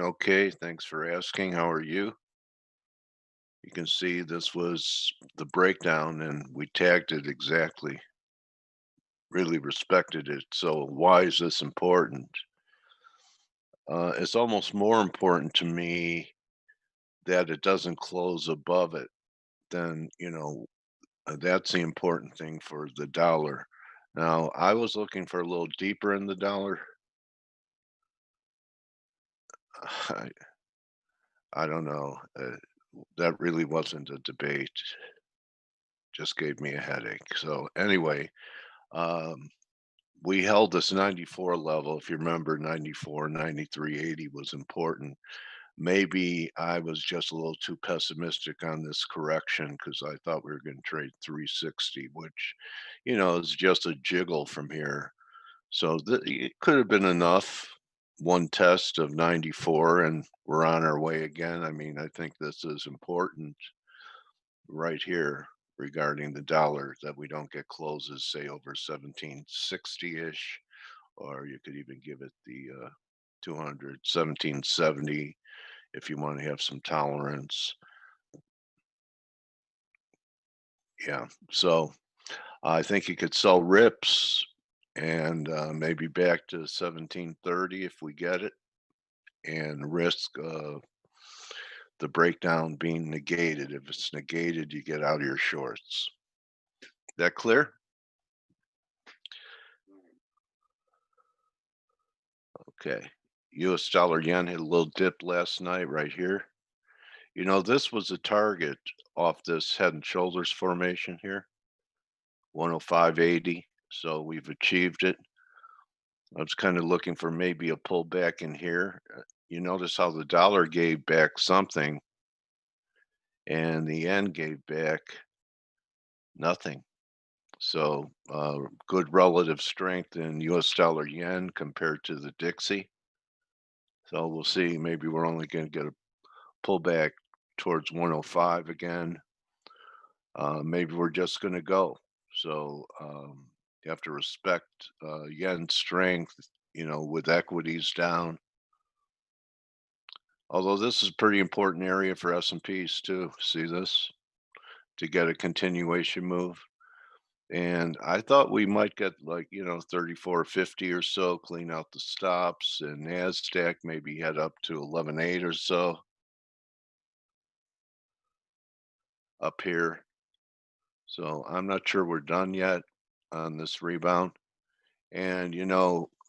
okay. Thanks for asking. How are you? You can see this was the breakdown and we tagged it exactly. Really respected it. So why is this important? It's almost more important to me that it doesn't close above it than, that's the important thing for the dollar. Now, I was looking for a little deeper in the dollar. I, I don't know. That really wasn't a debate. Just gave me a headache. So anyway, um, we held this 94 level. If you remember, 94, 93.80 was important. Maybe I was just a little too pessimistic on this correction because I thought we were going to trade 360, which, is just a jiggle from here. So it could have been enough. One test of 94, and we're on our way again. I mean, I think this is important right here regarding the dollar that we don't get closes, say, over 1760-ish, or you could even give it the 200, if you want to have some tolerance. Yeah. So I think you could sell rips and maybe back to 1730 if we get it and risk the breakdown being negated. If it's negated, you get out of your shorts. That clear? Okay. US dollar yen hit a little dip last night right here. This was a target off this head and shoulders formation here, 105.80. So we've achieved it. I was kind of looking for maybe a pullback in here. You notice how the dollar gave back something and the yen gave back nothing. So good relative strength in US dollar yen compared to the Dixie. So we'll see. Maybe we're only going to get a pullback towards 105 again. Maybe we're just going to go. So you have to respect yen strength, with equities down. Although this is a pretty important area for S&Ps too. See this? To get a continuation move. And I thought we might get like, 34.50 or so, clean out the stops, and NASDAQ maybe head up to 11.8 or so up here. So I'm not sure we're done yet on this rebound. And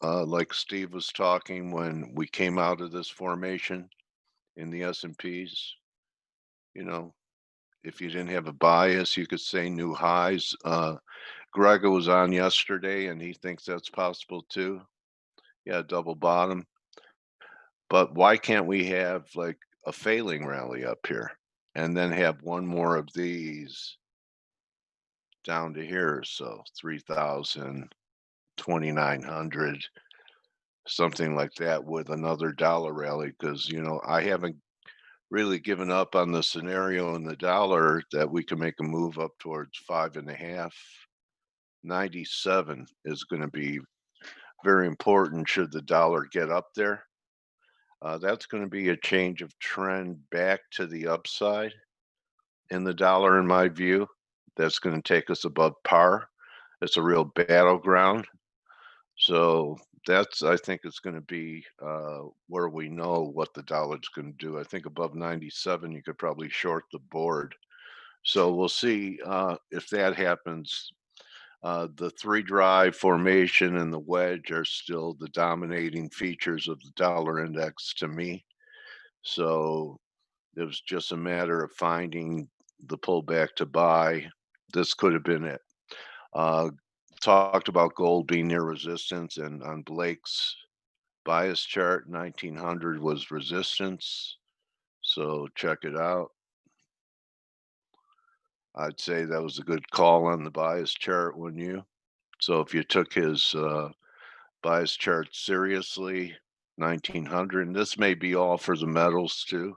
like Steve was talking when we came out of this formation in the S&Ps, you know, if you didn't have a bias, you could say new highs. Greg was on yesterday and he thinks that's possible too. Yeah, double bottom. But why can't we have like a failing rally up here and then have one more of these down to here? So 3,000, 2,900, something like that with another dollar rally. Because, I haven't really given up on the scenario in the dollar that we can make a move up towards 5.5. 97 is going to be very important should the dollar get up there. That's going to be a change of trend back to the upside in the dollar, in my view. That's going to take us above par. It's a real battleground. So I think it's going to be where we know what the dollar's going to do. I think above 97, you could probably short the board. So we'll see if that happens. The three drive formation and the wedge are still the dominating features of the dollar index to me. So it was just a matter of finding the pullback to buy. This could have been it. Uh, Talked about gold being near resistance, and on Blake's bias chart, 1900 was resistance. So check it out. I'd say that was a good call on the bias chart, wouldn't you? So if you took his bias chart seriously, 1900, and this may be all for the metals too,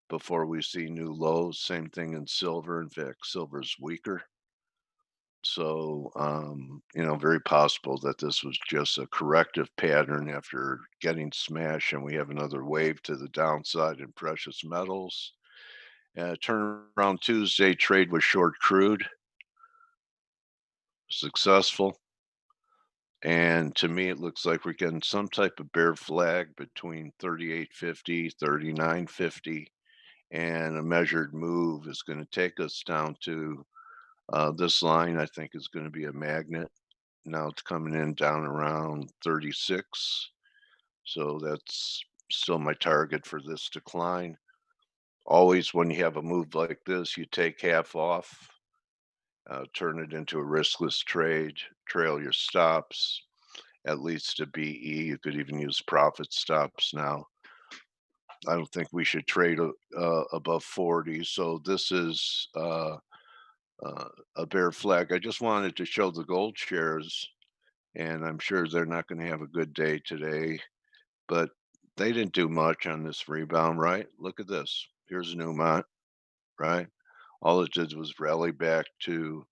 before we see new lows. Same thing in silver. In fact, silver's weaker. So, very possible that this was just a corrective pattern after getting smashed, and we have another wave to the downside in precious metals. Turnaround Tuesday trade was short crude, successful. And to me, it looks like we're getting some type of bear flag between 38.50, 39.50, and a measured move is going to take us down to this line. I think is going to be a magnet. Now it's coming in down around 36. So that's still my target for this decline. Always when you have a move like this, you take half off, turn it into a riskless trade, trail your stops, at least a BE. You could even use profit stops now. I don't think we should trade above 40. So this is a bear flag. I just wanted to show the gold shares, and I'm sure they're not going to have a good day today, but they didn't do much on this rebound, right? Look at this. Here's Newmont, right? All it did was rally back to,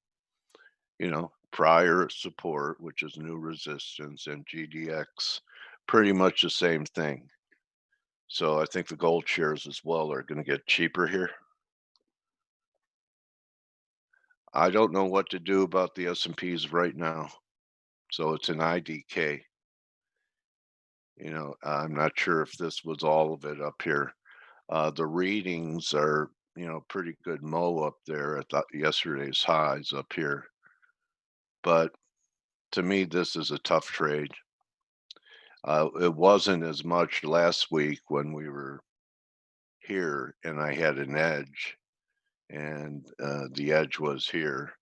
prior support, which is new resistance, and GDX, pretty much the same thing. So I think the gold shares as well are going to get cheaper here. I don't know what to do about the S&Ps right now. So it's an IDK. I'm not sure if this was all of it up here. The readings are, pretty good mow up there at yesterday's highs up here. But to me, this is a tough trade. It wasn't as much last week when we were here and I had an edge, and the edge was here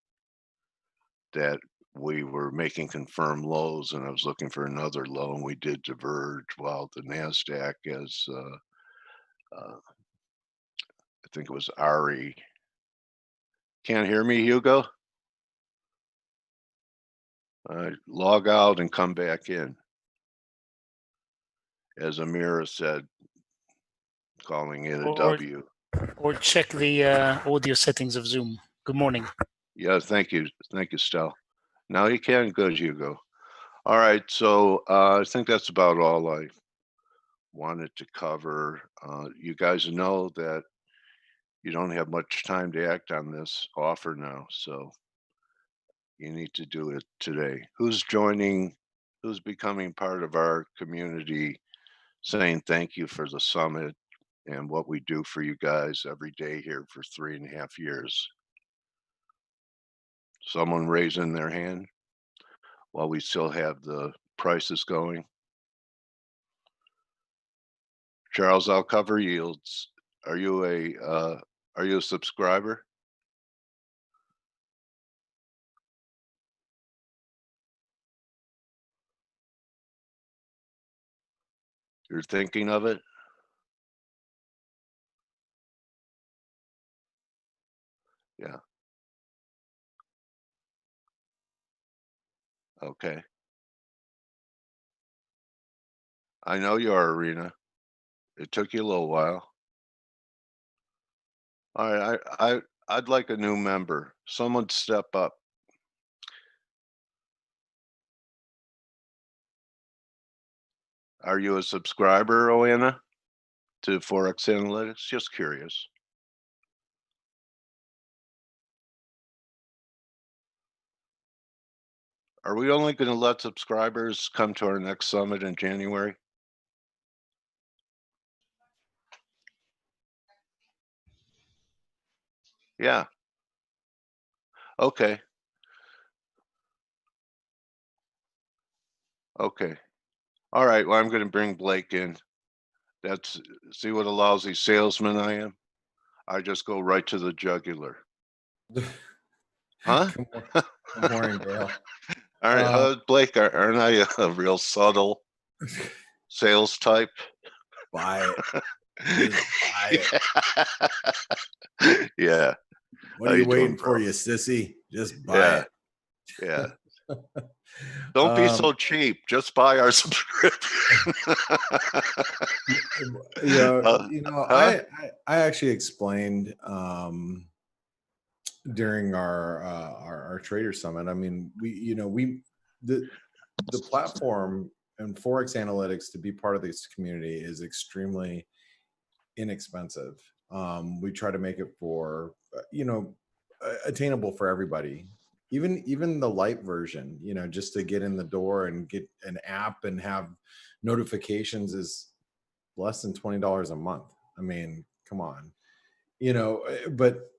that we were making confirmed lows, and I was looking for another low, and we did diverge while the NASDAQ, as I think it was Ari. Can't hear me, Hugo? Log out and come back in. As Amira said, calling it a W. Or check the audio settings of Zoom. Good morning. Yeah, thank you. Thank you, Stel. Now you can go, Hugo. All right, so I think that's about all I wanted to cover. You guys know that you don't have much time to act on this offer now, so you need to do it today. Who's joining? Who's becoming part of our community, saying thank you for the summit and what we do for you guys every day here for 3.5 years? Someone raising their hand while we still have the prices going. Charles, I'll cover yields. Are you a subscriber? You're thinking of it? Yeah. Okay. I know you are, Arena. It took you a little while. All right, I'd like a new member. Someone step up. Are you a subscriber, Oana, to Forex Analytics? Just curious. Are we only going to let subscribers come to our next summit in January? Yeah. Okay. Okay. All right. Well, I'm going to bring Blake in. See what a lousy salesman I am? I just go right to the jugular. Huh? Good morning, Dale. All right, Blake, aren't I a real subtle sales type? Buy it. Just buy it. Yeah. What are you waiting for, you sissy? Just buy it. Yeah. Don't be so cheap. Just buy our subscription. I actually explained during our trader summit. I mean, the platform and Forex Analytics to be part of this community is extremely inexpensive. We try to make it for attainable for everybody. Even the light version, just to get in the door and get an app and have notifications is less than $20 a month. I mean, come on, but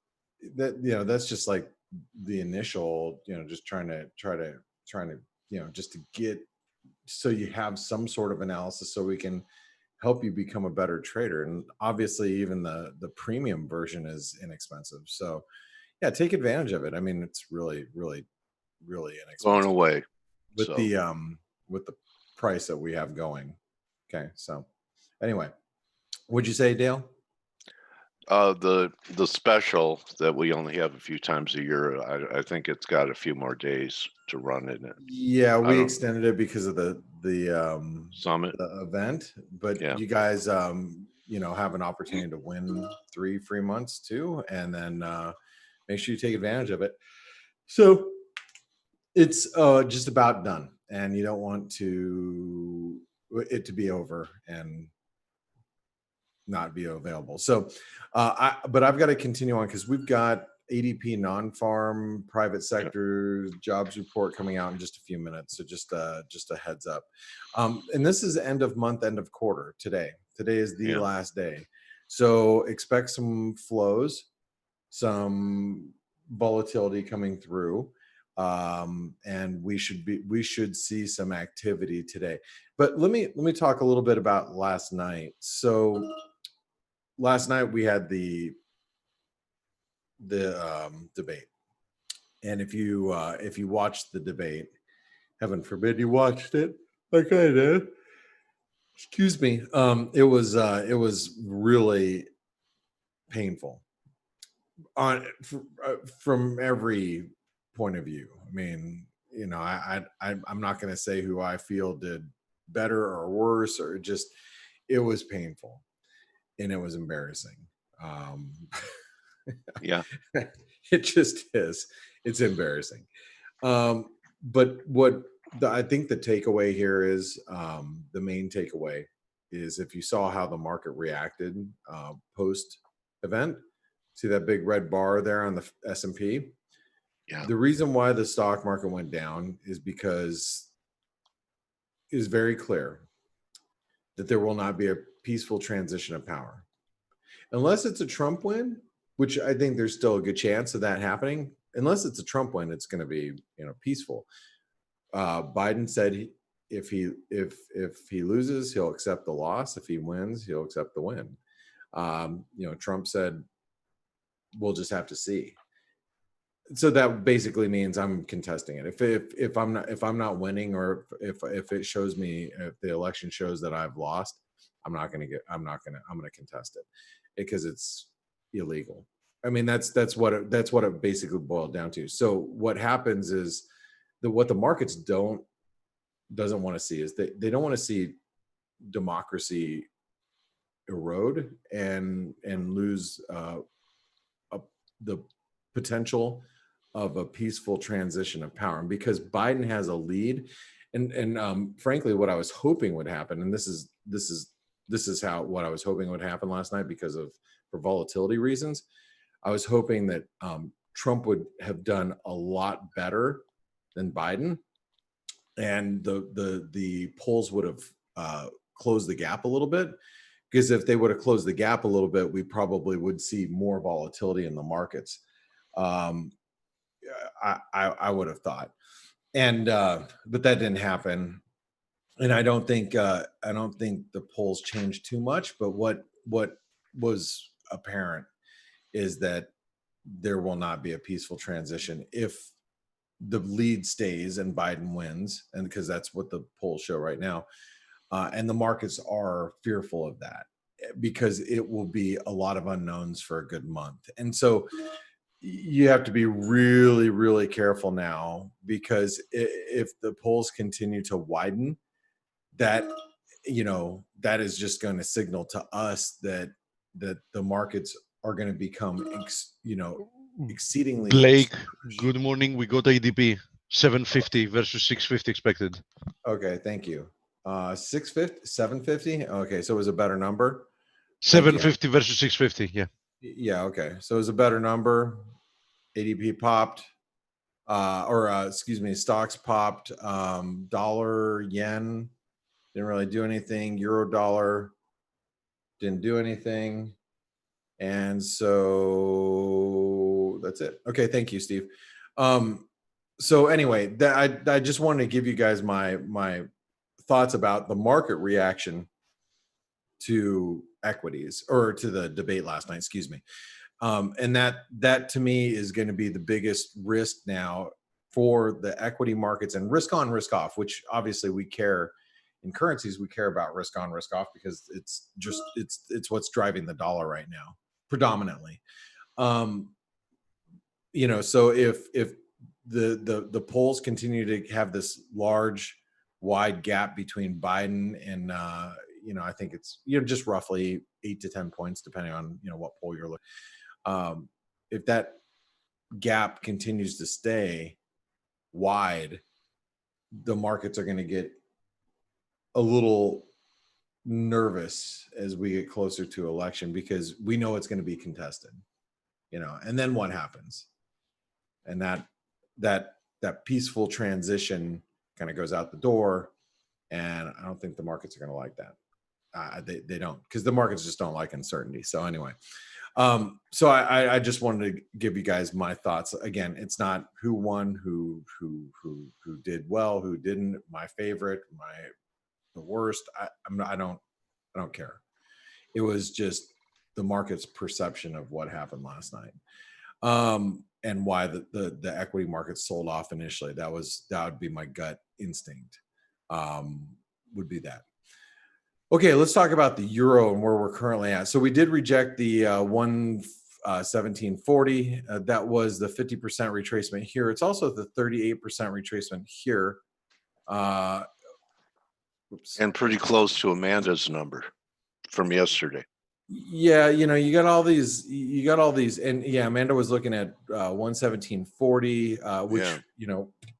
that's just like the initial, just trying to just to get so you have some sort of analysis so we can help you become a better trader. And obviously even the premium version is inexpensive, so yeah, take advantage of it. I mean, it's really Going inexpensive away. with So the price that we have going. Okay, so anyway, what'd you say, Dale? the special that we only have a few times a year, I think it's got a few more days to run in it. Yeah, I we don't- extended it because of the Summit. event, but Yeah. you guys have an opportunity to win 3 free months too, and then make sure you take advantage of it. So it's just about done, and you don't want it to be over and not be available. So but I've got to continue on because we've got ADP non-farm private sector jobs report coming out in just a few minutes. So just a heads up. And this is end of month, end of quarter today. Today is the last day. So expect some flows, some volatility coming through. And we should see some activity today. But let me talk a little bit about last night. So last night we had the debate, and if you watched the debate, heaven forbid you watched it like I did, excuse me, it was really painful from every point of view. I mean, I'm not going to say who I feel did better or worse, or just it was painful and it was embarrassing. Yeah. It just is. It's embarrassing. But I think the takeaway here is, the main takeaway is, if you saw how the market reacted post event, see that big red bar there on the S&P? Yeah. The reason why the stock market went down is because it is very clear that there will not be a peaceful transition of power. Unless it's a Trump win, which I think there's still a good chance of that happening. Unless it's a Trump win, it's going to be peaceful. Biden said if he loses, he'll accept the loss. If he wins, he'll accept the win. Trump said we'll just have to see. So that basically means I'm contesting it. If I'm not winning, or if it shows me, if the election shows that I've lost, I'm going to contest it because it's illegal. I mean, that's what it basically boiled down to. So what happens is what the markets doesn't want to see is they don't want to see democracy erode and lose the potential of a peaceful transition of power. And because Biden has a lead, and frankly, what I was hoping would happen, and this is what I was hoping would happen last night, for volatility reasons, I was hoping that Trump would have done a lot better than Biden, and the polls would have closed the gap a little bit. Because if they would have closed the gap a little bit, we probably would see more volatility in the markets. I would have thought, but that didn't happen, and I don't think the polls changed too much. But what was apparent is that there will not be a peaceful transition if the lead stays and Biden wins, and because that's what the polls show right now, and the markets are fearful of that because it will be a lot of unknowns for a good month. And so you have to be really, really careful now, because if the polls continue to widen, that is just going to signal to us that the markets are going to become exceedingly Blake, good morning. We got ADP 750 versus 650 expected. Okay, thank you. 650, 750. Okay, so it was a better number. 750 versus 650. Yeah. Yeah, okay. So it was a better number. ADP popped. Excuse me, stocks popped. Dollar, yen didn't really do anything. Euro dollar didn't do anything. And so that's it. Okay, thank you, Steve. So anyway, I just wanted to give you guys my thoughts about the market reaction to equities, or to the debate last night, excuse me. And that to me is going to be the biggest risk now for the equity markets, and risk on, risk off, which obviously we care in currencies. We care about risk on, risk off, because it's what's driving the dollar right now predominantly. So if the polls continue to have this large wide gap between Biden and I think it's just roughly 8 to 10 points depending on what poll you're looking. If that gap continues to stay wide, the markets are going to get a little nervous as we get closer to election, because we know it's going to be contested, and then what happens? And that peaceful transition kind of goes out the door, and I don't think the markets are going to like that. They don't, because the markets just don't like uncertainty. So anyway, so I just wanted to give you guys my thoughts. Again, it's not who won, who did well, who didn't, my favorite, the worst. I don't care. It was just the market's perception of what happened last night, and why the equity markets sold off initially. That would be my gut instinct. Would be that. Okay, let's talk about the euro and where we're currently at. So we did reject the 117.40. That was the 50% retracement here. It's also the 38% retracement here. And pretty close to Amanda's number from yesterday. Yeah, you got all these, and yeah, Amanda was looking at 117.40, which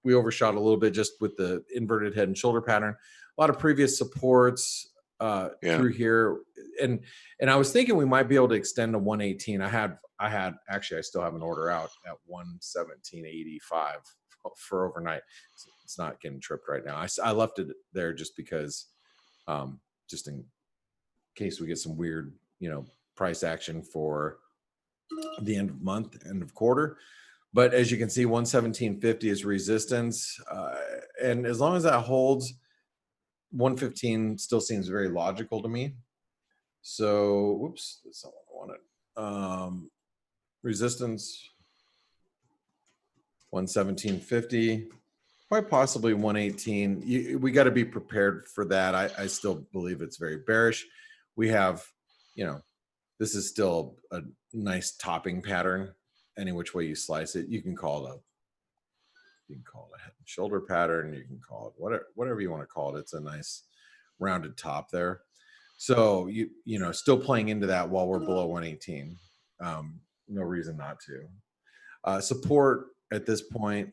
we overshot a little bit just with the inverted head and shoulder pattern. A lot of previous supports through here, and I was thinking we might be able to extend to 118. I still have an order out at 117.85 for overnight. It's not getting tripped right now. I left it there just because, just in case we get some weird price action for the end of month, end of quarter. But as you can see, 117.50 is resistance, and as long as that holds, 115 still seems very logical to me. So, whoops, that's not what I wanted. Resistance 117.50, quite possibly 118. We got to be prepared for that. I still believe it's very bearish. We have, this is still a nice topping pattern. Any which way you slice it, you can call it a head and shoulder pattern. You can call it whatever you want to call it. It's a nice rounded top there. So still playing into that while we're below 118. No reason not to. Support at this point.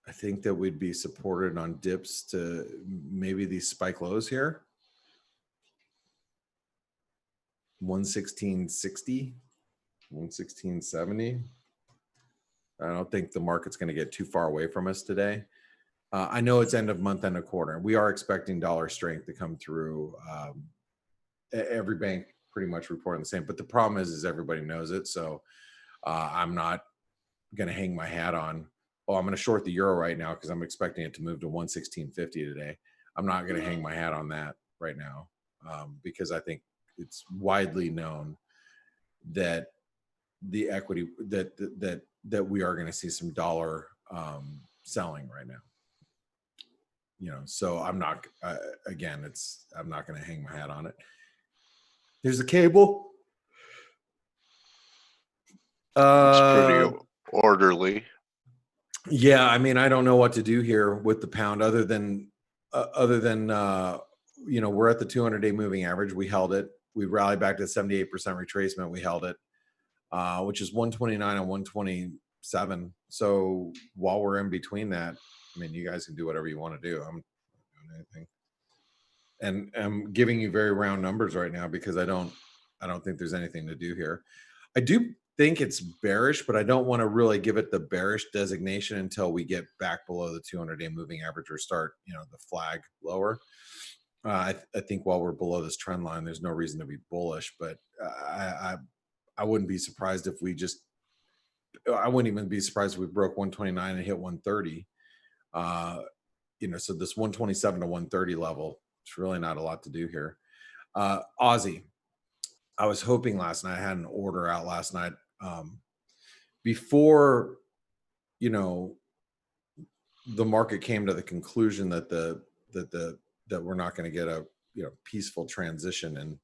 I think that we'd be supported on dips to maybe these spike lows here. 116.60, 116.70. I don't think the market's going to get too far away from us today. I know it's end of month, end of quarter. We are expecting dollar strength to come through. Every bank pretty much reporting the same, but the problem is everybody knows it. So I'm not going to hang my hat on, I'm going to short the euro right now because I'm expecting it to move to 116.50 today. I'm not going to hang my hat on that right now because I think it's widely known that the equity that we are going to see some dollar selling right now. So I'm not I'm not going to hang my hat on it. There's a cable. It's pretty orderly. Yeah, I mean, I don't know what to do here with the pound other than other than we're at the 200-day moving average. We held it. We rallied back to 78% retracement. We held it, which is 129 and 127. So while we're in between that, I mean, you guys can do whatever you want to do. I'm not doing anything, and I'm giving you very round numbers right now because I don't think there's anything to do here. I do think it's bearish, but I don't want to really give it the bearish designation until we get back below the 200-day moving average or start, the flag lower. I think while we're below this trend line, there's no reason to be bullish, but I wouldn't be surprised if we just, I wouldn't even be surprised if we broke 129 and hit 130. So this 127 to 130 level, it's really not a lot to do here. Aussie, I was hoping last night, I had an order out last night before, the market came to the conclusion that that we're not going to get a peaceful transition in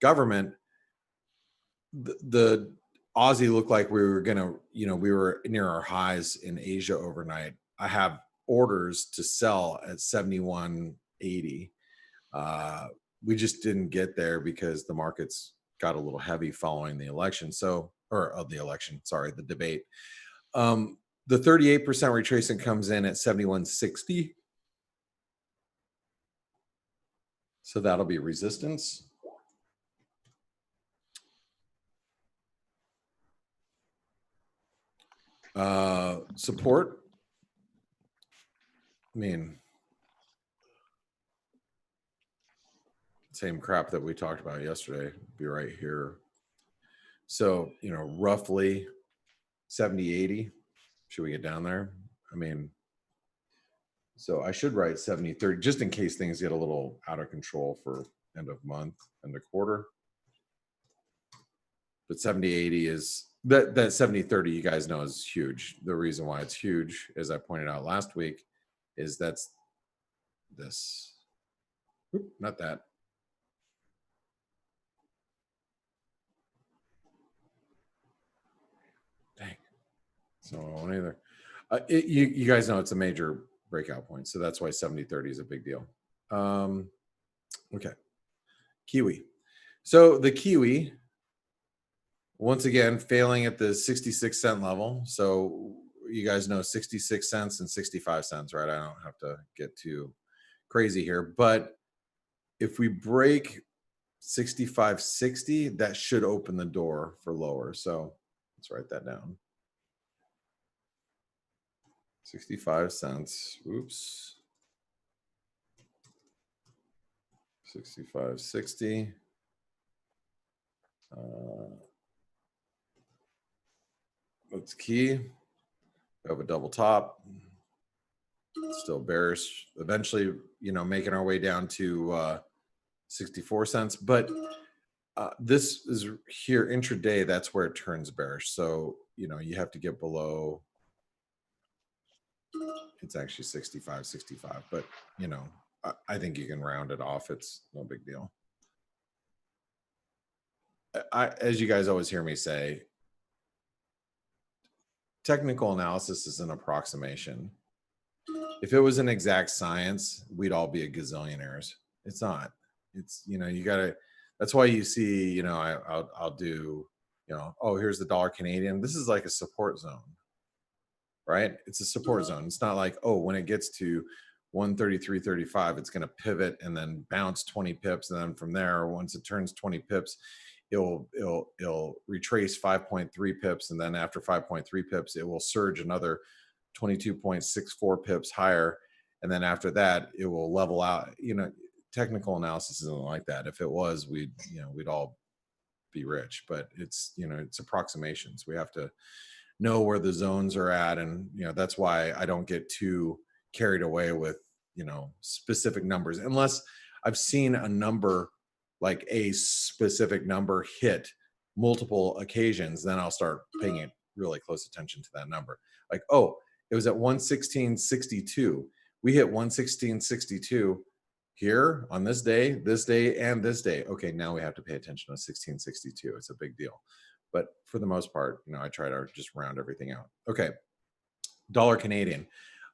government. The Aussie looked like we were going to, we were near our highs in Asia overnight. I have orders to sell at 71.80. We just didn't get there because the markets got a little heavy following the election. The debate. The 38% retracement comes in at 71.60. So that'll be resistance. Support. I mean, same crap that we talked about yesterday. Be right here. So, roughly 70.80. Should we get down there? I mean, so I should write 70.30 just in case things get a little out of control for end of month, end of quarter. But 70.80 is that 70.30, you guys know, is huge. The reason why it's huge, as I pointed out last week, is that's this. Not that. Dang. So I won't either. You guys know it's a major breakout point, so that's why 70.30 is a big deal. Okay. Kiwi. So the Kiwi, once again, failing at the 66 cent level. So you guys know 66 cents and 65 cents, right? I don't have to get too crazy here, but if we break 65.60, that should open the door for lower. So let's write that down. 65 cents. Oops. 65.60. That's key. We have a double top. Still bearish. Eventually, making our way down to 64 cents. But this is here intraday. That's where it turns bearish. So, you have to get below. It's actually 65, but I think you can round it off. It's no big deal. As you guys always hear me say, technical analysis is an approximation. If it was an exact science, we'd all be a gazillionaires. It's not. It's, you gotta, that's why you see, I'll do, oh, here's the dollar Canadian. This is like a support zone. Right? It's a support zone. It's not like, oh, when it gets to 133.35, it's going to pivot and then bounce 20 pips. And then from there, once it turns 20 pips, it'll retrace 5.3 pips. And then after 5.3 pips, it will surge another 22.64 pips higher. And then after that, it will level out. Technical analysis isn't like that. If it was, we'd all be rich, but it's approximations. We have to know where the zones are at, and that's why I don't get too carried away with specific numbers unless I've seen a number, like a specific number, hit multiple occasions. Then I'll start paying it really close attention to that number. Like, oh, it was at 116.62. We hit 116.62 here on this day, and this day. Okay, now we have to pay attention to 16.62. It's a big deal. But for the most part, I try to just round everything out. Okay. Dollar Canadian.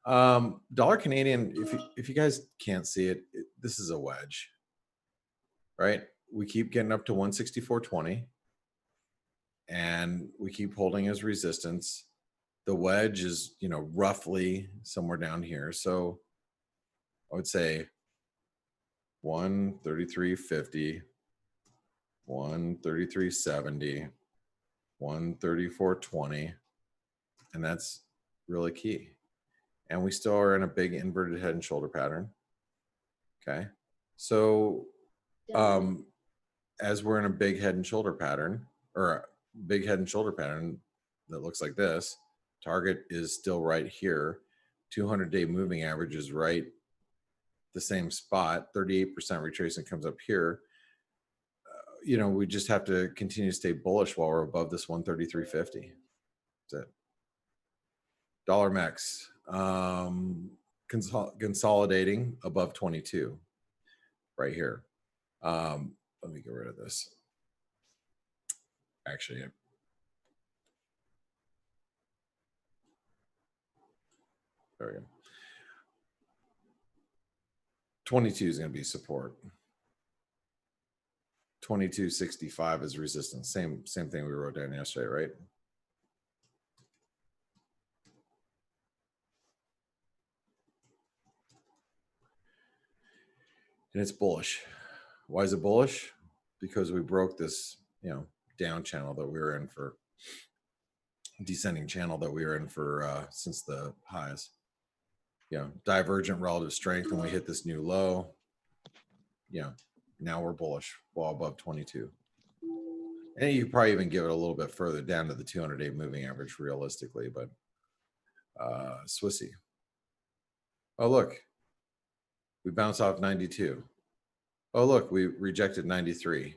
Dollar Canadian, if you guys can't see it, this is a wedge, right? We keep getting up to 164.20 and we keep holding as resistance. The wedge is, roughly somewhere down here. So I would say 133.50, 133.70, 134.20, and that's really key. And we still are in a big inverted head and shoulder pattern. Okay. So as we're in a big head and shoulder pattern, or a big head and shoulder pattern that looks like this, target is still right here. 200-day moving average is right the same spot. 38% retracement comes up here. We just have to continue to stay bullish while we're above this 133.50. That's it. Dollar MEX consolidating above 22 right here. Let me get rid of this. Actually, there we go. 22 is going to be support. 22.65 is resistance. Same thing we wrote down yesterday, right? And it's bullish. Why is it bullish? Because we broke this, down channel that we were in for, descending channel that we were in for since the highs. Divergent relative strength, and we hit this new low. Now we're bullish, well above 22. And you probably even give it a little bit further down to the 200-day moving average realistically, but Swissy. Oh, look, we bounced off 92. Oh, look, we rejected 93.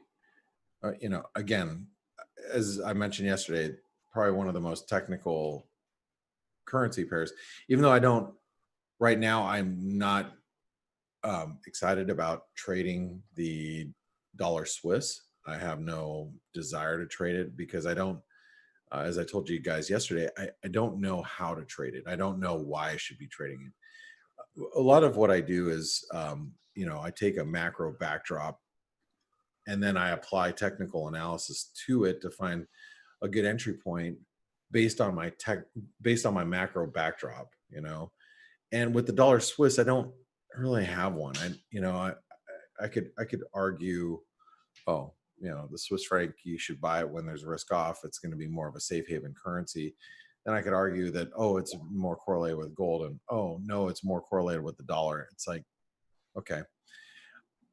Again, as I mentioned yesterday, probably one of the most technical currency pairs, even though right now, I'm not excited about trading the dollar Swiss. I have no desire to trade it because I don't, as I told you guys yesterday, I don't know how to trade it. I don't know why I should be trading it. A lot of what I do is, I take a macro backdrop and then I apply technical analysis to it to find a good entry point based on my macro backdrop, And with the dollar Swiss, I don't really have one. I could argue, the Swiss franc, you should buy it when there's risk off. It's going to be more of a safe haven currency. Then I could argue that, it's more correlated with gold, and no, it's more correlated with the dollar. It's like, okay.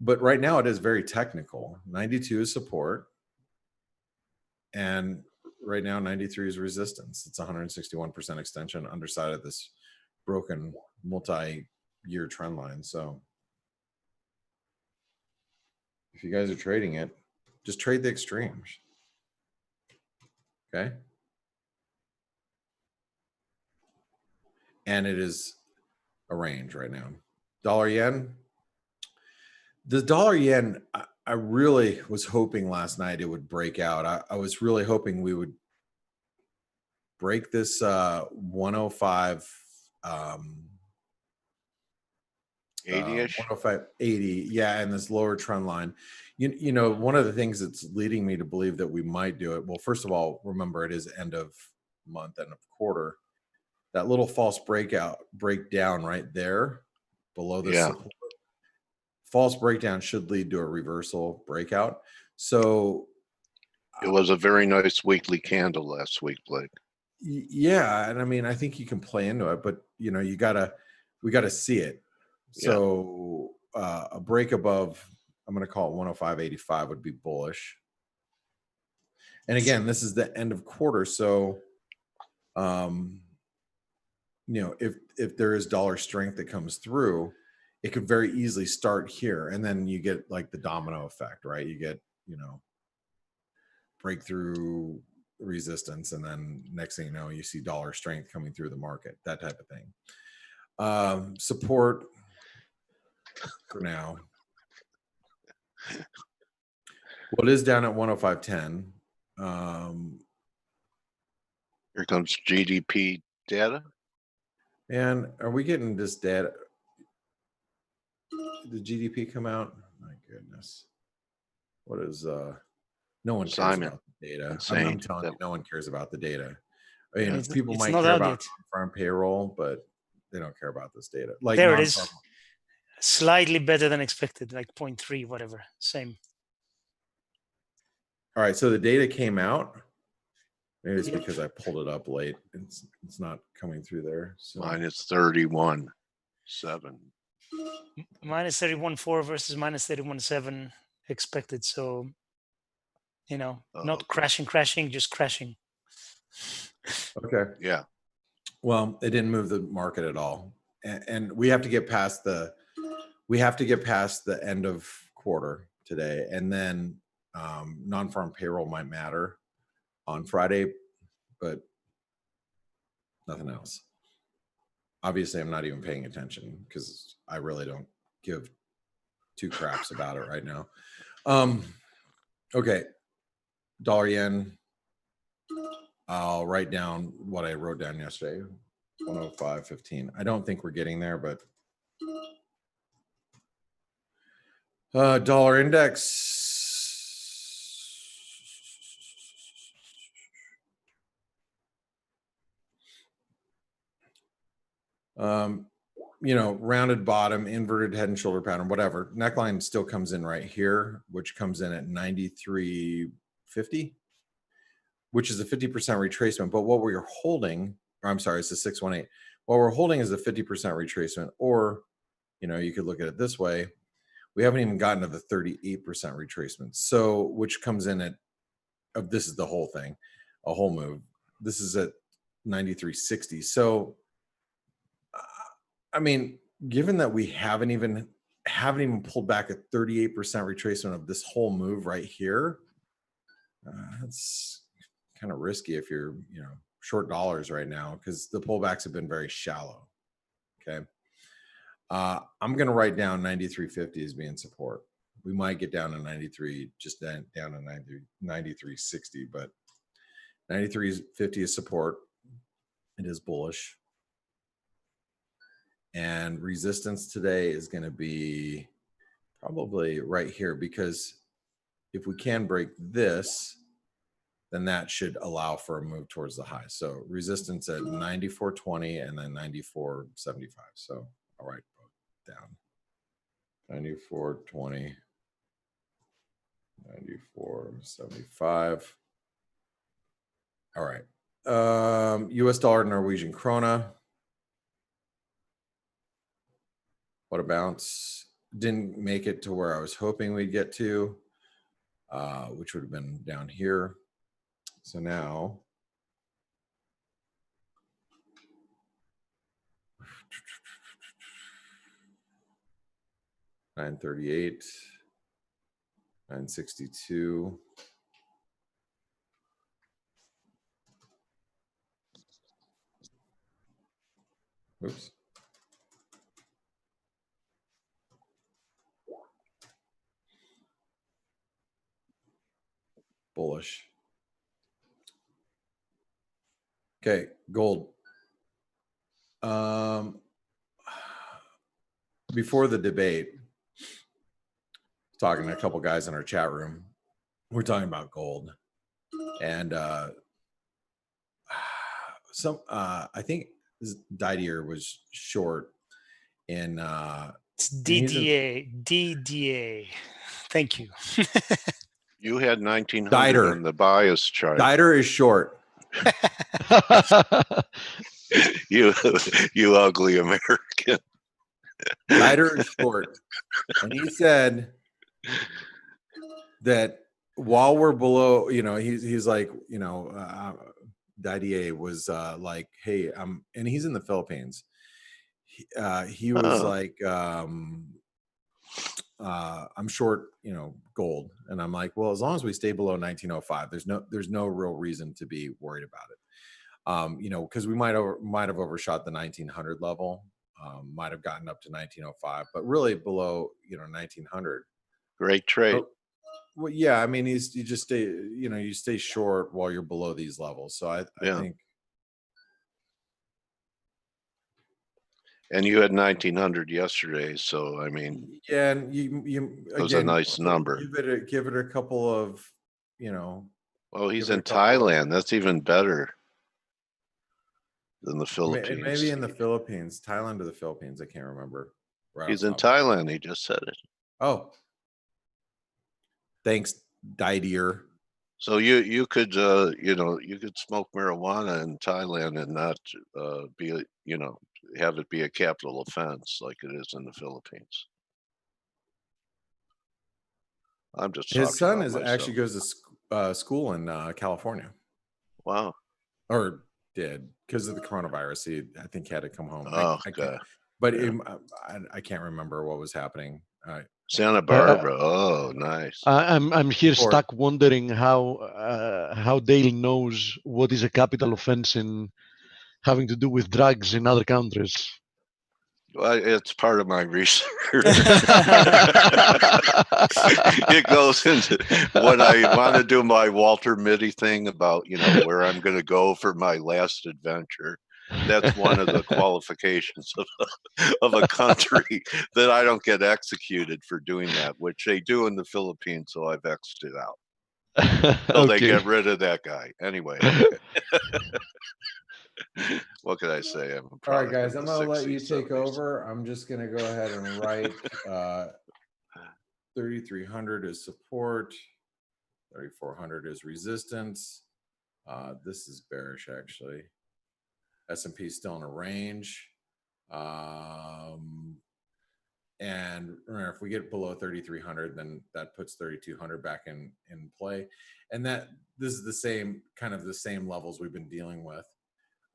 But right now it is very technical. 92 is support. And right now 93 is resistance. It's 161% extension underside of this broken multi-year trend line. So if you guys are trading it, just trade the extremes. Okay. And it is a range right now. Dollar yen. The dollar yen, I really was hoping last night it would break out. I was really hoping we would break this 105 80-ish. 105.80, yeah, and this lower trend line. One of the things that's leading me to believe that we might do it. Well, first of all, remember it is end of month, end of quarter. That little false breakdown right there below the support. False breakdown should lead to a reversal breakout. So it was a very nice weekly candle last week, Blake. Yeah, and I mean, I think you can play into it, but we gotta see it. So a break above, I'm going to call it 105.85 would be bullish. And again, this is the end of quarter, so if there is dollar strength that comes through, it could very easily start here, and then you get like the domino effect, right? You get breakthrough resistance, and then next thing you know, you see dollar strength coming through the market, that type of thing. Support for now. Well, it is down at 105.10. Here comes GDP data. And are we getting this data? Did GDP come out? My goodness. What is no one cares Simon, about the data. I'm insane. telling you, That- no one cares about the data. I mean, It's- people it's might not care out about yet. non-farm payroll, but they don't care about this data. Like There it is. non-farm- Slightly better than expected, like 0.3, whatever. Same. All right, so the data came out. Maybe it's because I pulled it up late. It's not coming through there. So minus 31.7. Minus 31.4 versus minus 31.7 expected. So, you know, not Okay. crashing, just crashing. okay. Yeah. Well, it didn't move the market at all, and we have to get past the end of quarter today, and then non-farm payroll might matter on Friday, but nothing else. Obviously, I'm not even paying attention because I really don't give two craps about it right now. Okay, dollar yen. I'll write down what I wrote down yesterday. 105.15. I don't think we're getting there, but dollar index. You know, rounded bottom, inverted head and shoulder pattern, whatever. Neckline still comes in right here, which comes in at 93.50, which is a 50% retracement. But what we're holding, or I'm sorry, it's a 618. What we're holding is a 50% retracement, or, you know, you could look at it this way. We haven't even gotten to the 38% retracement. So, which comes in at, this is the whole thing, a whole move. This is at 93.60. So, I mean, given that we haven't even pulled back a 38% retracement of this whole move right here, it's kind of risky if you're, you know, short dollars right now because the pullbacks have been very shallow. Okay. I'm going to write down 93.50 as being support. We might get down to 93, just down to 93.60, but 93.50 is support. It is bullish. And resistance today is going to be probably right here, because if we can break this, then that should allow for a move towards the high. So resistance at 94.20 and then 94.75. So all right, down 94.20, 94.75. All right. US dollar, Norwegian krona. What a bounce. Didn't make it to where I was hoping we'd get to, which would have been down here. So now, $938, $962. Oops. Bullish. Okay, gold. Before the debate, talking to a couple guys in our chat room, we're talking about gold, and I think Didier was short in. It's DDA. Thank you. You had 1900 Dieter. on the bias chart. Dieter is short. You ugly American. Dieter is short, and he said that while we're below, you know, he's like, you know, Didier was like, hey, and he's in the Philippines. He was like, I'm short, you know, gold, and I'm like, well, as long as we stay below 1905, there's no real reason to be worried about it. You know, because we might have overshot the 1900 level, might have gotten up to 1905, but really below, you know, 1900. Great trade. Well, yeah, I mean, you just stay, you know, you stay short while you're below these levels. So I think And you had 1900 yesterday, so I mean, Yeah, and you it was a again, nice number. give it a couple of, Oh, he's give it in a couple of- Thailand. That's even better than the It Philippines. may be in the Philippines, Thailand or the Philippines. I can't remember. Right He's off in the top of my head. Thailand. He just said it. Oh, thanks, Didier. So you could you could smoke marijuana in Thailand and not be have it be a capital offense like it is in the Philippines. I'm just His talking son about is myself. actually goes to school in California, Wow. or did, because of the coronavirus. I think he had to come home. Oh, I God. can't, but Yeah. I can't remember what was happening. Santa Barbara. Oh, nice. I'm here Or- stuck wondering how Dale knows what is a capital offense in having to do with drugs in other countries. Well, it's part of my research. It goes into when I want to do my Walter Mitty thing about where I'm going to go for my last adventure. That's one of the qualifications of a country that I don't get executed for doing that, which they do in the Philippines. So I've exited out. So they get rid of that guy anyway. What could I say? I'm a All right, product guys, of I'm the gonna let you 60s, take 70s. over. I'm just gonna go ahead and write 3,300 is support, 3,400 is resistance. This is bearish actually. S&P is still in a range. And remember, if we get below 3,300, then that puts 3,200 back in play. And this is the same levels we've been dealing with.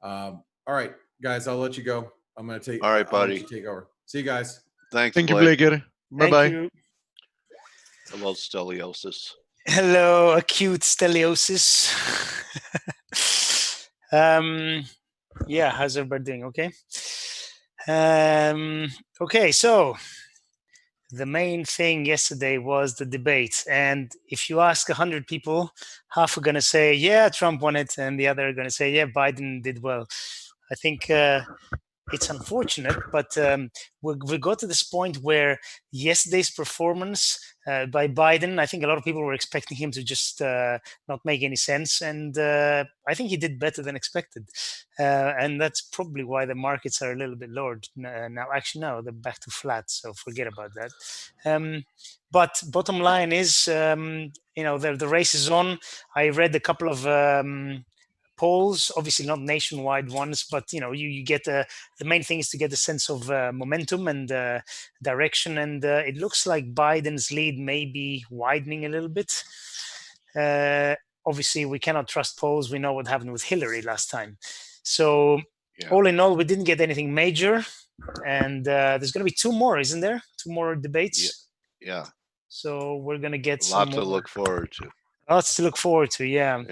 All right, guys, I'll let you go. I'm going to take. All right, I'll let buddy. you take over. See you guys. Thanks, Thank you, Blake. Blaker. Bye Thank bye. you. Hello, Steliosis. Hello, acute scoliosis. Yeah, how's everybody doing? Okay. Okay, so the main thing yesterday was the debate, and if you ask 100 people, half are going to say, yeah, Trump won it, and the other are going to say, yeah, Biden did well. I think it's unfortunate, but we got to this point where yesterday's performance by Biden, I think a lot of people were expecting him to just not make any sense, and I think he did better than expected, and that's probably why the markets are a little bit lowered now. Actually, no, they're back to flat, so forget about that. But bottom line is, the race is on. I read a couple of polls, obviously not nationwide ones, but you get the main thing is to get a sense of momentum and direction, and it looks like Biden's lead may be widening a little bit. Obviously, we cannot trust polls. We know what happened with Hillary last time. So all in all, we didn't get anything major, and there's going to be two more, isn't there? Two more debates. Yeah. So we're going to get A lot some to look forward to. Lots to look forward to. Yeah.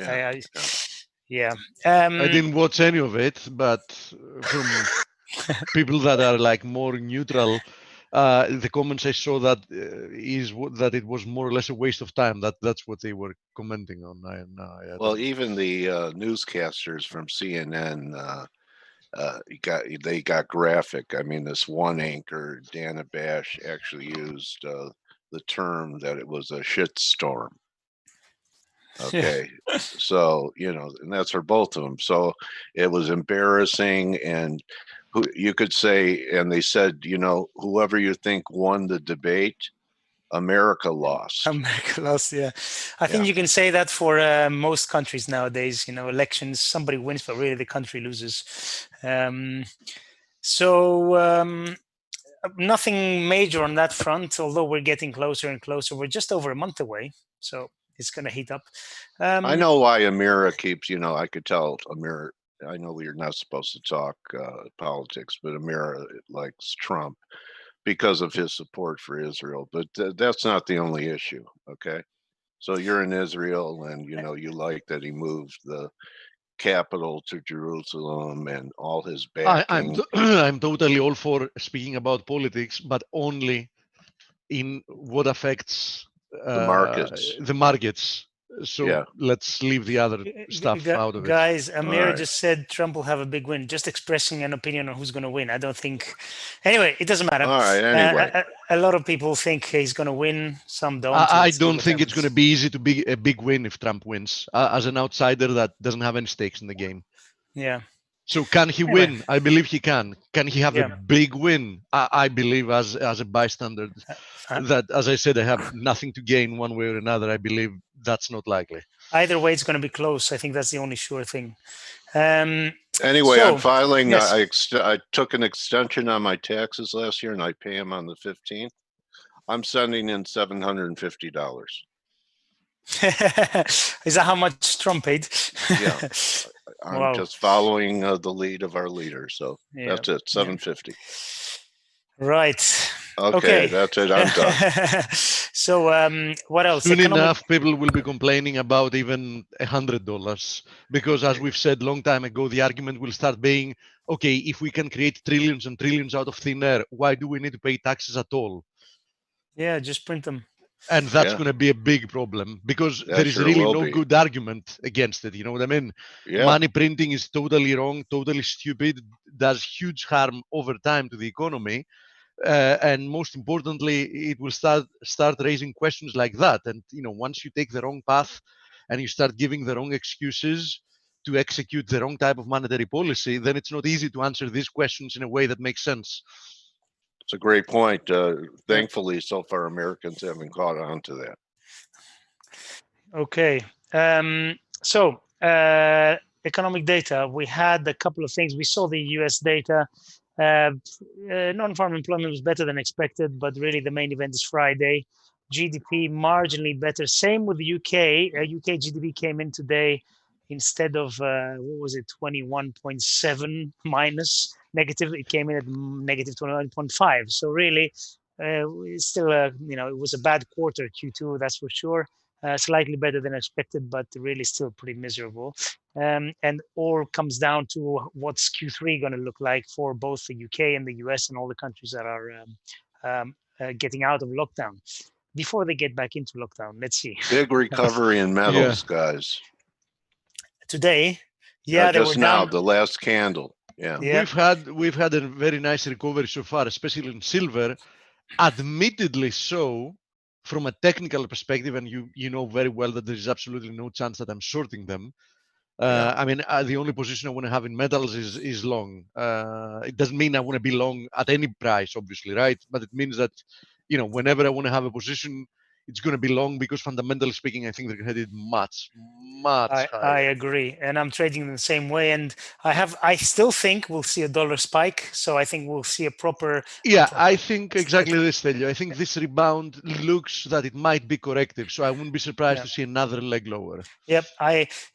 Yeah. I didn't watch any of it, but from people that are like more neutral, the comments I saw that that it was more or less a waste of time. That's what they were commenting on. Well, even the newscasters from CNN, they got graphic. I mean, this one anchor, Dana Bash, actually used the term that it was a shitstorm. Okay, so and that's for both of them. So it was embarrassing, and you could say, and they said, whoever you think won the debate, America lost. America lost, yeah. I think you can say that for most countries nowadays. Elections, somebody wins, but really the country loses. Nothing major on that front, although we're getting closer and closer. We're just over a month away, so it's going to heat up. I know why Amira keeps, I could tell Amira, I know we're not supposed to talk politics, but Amira likes Trump because of his support for Israel. But that's not the only issue, okay? So you're in Israel and, you like that he moved the capital to Jerusalem and all his backing. I'm totally all for speaking about politics, but only in what affects the markets. The markets. So Yeah. let's leave the other stuff out of it. Guys, Amir Alright. just said Trump will have a big win. Just expressing an opinion on who's going to win. I don't think. Anyway, it doesn't matter. All right. Anyway, A lot of people think he's going to win. Some don't. I Let's see don't what think it's going to happens. be easy to be a big win if Trump wins. As an outsider that doesn't have any stakes in the game. Yeah. So can he Anyway. win? I believe he can. Can he have Yeah. a big win? I believe as a bystander that, as I said, I have nothing to gain one way or another. I believe that's not likely. Either way, it's going to be close. I think that's the only sure thing. anyway, So, I'm filing. yes. I took an extension on my taxes last year, and I pay them on the 15th. I'm sending in $750. Is that how much Trump paid? Yeah. I'm Wow. just following the lead of our leader. So Yeah. that's it. 750. Right. Okay, that's it. I'm done. So, what else? Soon enough, people will be complaining about even $100 because, as we've said long time ago, the argument will start being, okay, if we can create trillions and trillions out of thin air, why do we need to pay taxes at all? Yeah, just print them. And that's Yeah. going to be a big problem because That there is sure really will no be. good argument against it. You know what I mean? Yeah. Money printing is totally wrong, totally stupid, does huge harm over time to the economy. And most importantly, it will start raising questions like that. And once you take the wrong path and you start giving the wrong excuses to execute the wrong type of monetary policy, then it's not easy to answer these questions in a way that makes sense. It's a great point. Thankfully, so far, Americans haven't caught on to that. Okay. So, economic data. We had a couple of things. We saw the US data. Non-farm employment was better than expected, but really the main event is Friday. GDP marginally better. Same with the UK. UK GDP came in today instead of what was it, 21.7 minus negative. It came in at negative 21.5. So really, it's still it was a bad quarter, Q2, that's for sure. Slightly better than expected, but really still pretty miserable. And all comes down to what's Q3 going to look like for both the UK and the US and all the countries that are getting out of lockdown. Before they get back into lockdown, let's see. Big recovery in metals, guys. Today, yeah, they were just now, down. the last candle. Yeah. We've had a very nice recovery so far, especially in silver. Admittedly so, from a technical perspective, and you know very well that there is absolutely no chance that I'm shorting them. I mean, the only position I want to have in metals is long. It doesn't mean I want to be long at any price, obviously, right? But it means that, whenever I want to have a position, it's going to be long because fundamentally speaking, I think they're headed much higher. I agree, and I'm trading the same way. And I still think we'll see a dollar spike. So I think we'll see a proper. Yeah, I think exactly this, Stelio. I think this rebound looks that it might be corrective. So I wouldn't be surprised to see another leg lower. Yep,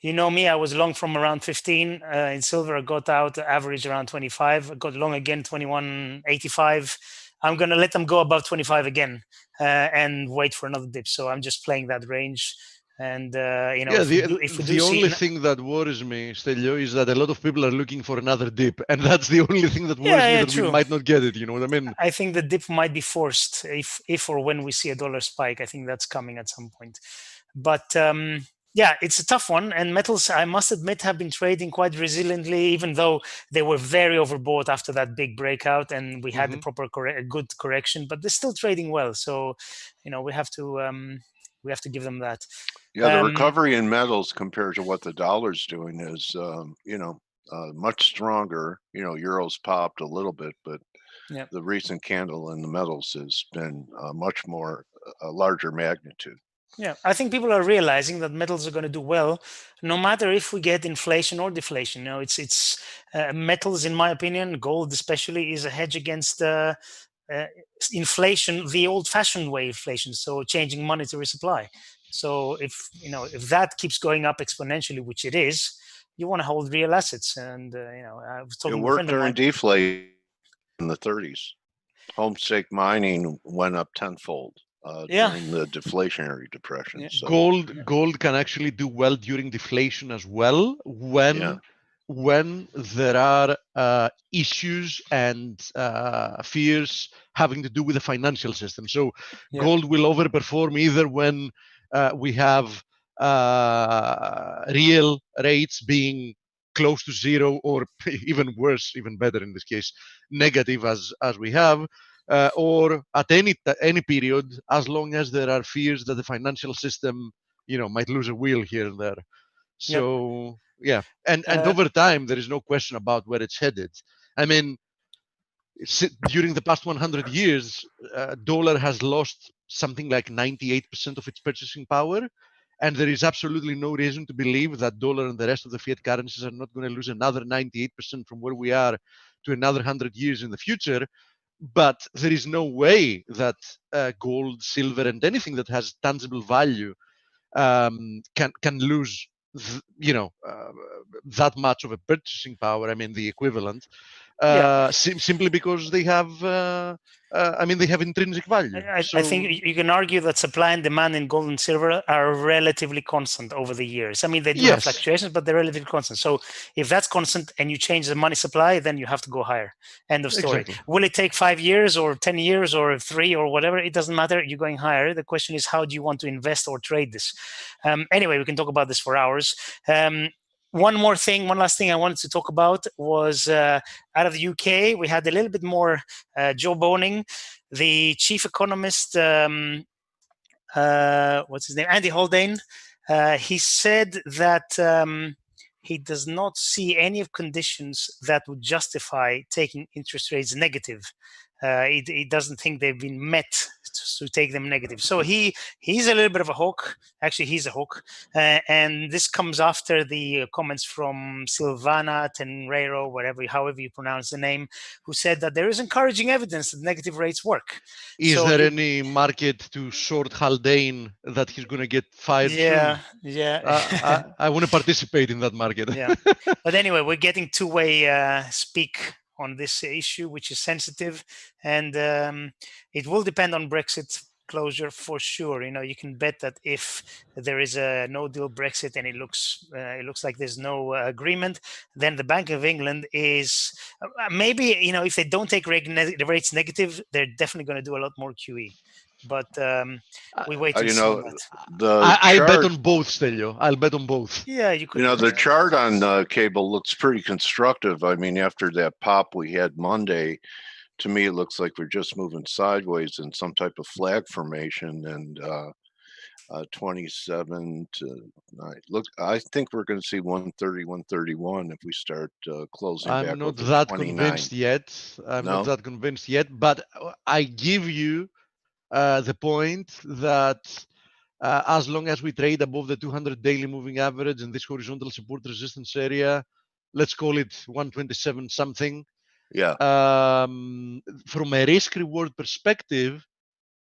you know me, I was long from around 15 in silver. I got out average around 25. I got long again 21.85. I'm going to let them go above 25 again and wait for another dip. So I'm just playing that range. And, the only thing that worries me, Stelio, is that a lot of people are looking for another dip. And that's the only thing that worries me, that we might not get it. You know what I mean? I think the dip might be forced if or when we see a dollar spike. I think that's coming at some point. But yeah, it's a tough one. And metals, I must admit, have been trading quite resiliently, even though they were very overbought after that big breakout and we had the proper good correction, but they're still trading well. So, we have to give them that. Yeah, the recovery in metals compared to what the dollar's doing is, much stronger. Euros popped a little bit, but the recent candle in the metals has been a larger magnitude. Yeah, I think people are realizing that metals are going to do well, no matter if we get inflation or deflation. It's metals, in my opinion, gold especially, is a hedge against inflation, the old-fashioned way inflation. So changing monetary supply. So if that keeps going up exponentially, which it is, you want to hold real assets. And I was talking. It worked during deflation in the 30s. Homestake mining went up tenfold. During the deflationary depression. Yeah. So. Gold can actually do well during deflation as well when there are issues and fears having to do with the financial system. So gold will overperform either when we have real rates being close to zero, or even worse, even better in this case, negative as we have, or at any period, as long as there are fears that the financial system, might lose a wheel here and there. So yeah, and over time, there is no question about where it's headed. I mean, during the past 100 years, dollar has lost something like 98% of its purchasing power. And there is absolutely no reason to believe that dollar and the rest of the fiat currencies are not going to lose another 98% from where we are to another 100 years in the future. But there is no way that gold, silver, and anything that has tangible value can lose, that much of a purchasing power. I mean, the equivalent, simply because they have. They have intrinsic value. I think you can argue that supply and demand in gold and silver are relatively constant over the years. I mean, they do have fluctuations, but they're relatively constant. So if that's constant and you change the money supply, then you have to go higher. End of story. Exactly. Will it take 5 years or 10 years or 3 or whatever? It doesn't matter. You're going higher. The question is, how do you want to invest or trade this? Anyway, we can talk about this for hours. One last thing I wanted to talk about was out of the UK, we had a little bit more jawboning. The chief economist, what's his name, Andy Haldane, he said that he does not see any of conditions that would justify taking interest rates negative. He doesn't think they've been met to take them negative. So he's a little bit of a hawk. Actually, he's a hawk. And this comes after the comments from Silvana Tenreiro, however you pronounce the name, who said that there is encouraging evidence that negative rates work. Is there any market to short Haldane that he's going to get fired soon? Yeah. I want to participate in that market. Yeah. But anyway, we're getting two-way speak on this issue, which is sensitive, and it will depend on Brexit closure for sure. You can bet that if there is a no-deal Brexit and it looks like there's no agreement, then the Bank of England is maybe, if they don't take the rates negative, they're definitely going to do a lot more QE. But we wait to see that. I'll bet on both, Stelio. I'll bet on both. Yeah, you could. The chart on cable looks pretty constructive. I mean, after that pop we had Monday, to me it looks like we're just moving sideways in some type of flag formation, and 27 to 9. Look, I think we're going to see 130, 131 if we start closing back. I'm not that convinced yet. Not that convinced yet, but I give you the point that as long as we trade above the 200 daily moving average and this horizontal support resistance area, let's call it 127 something. Yeah. From a risk reward perspective,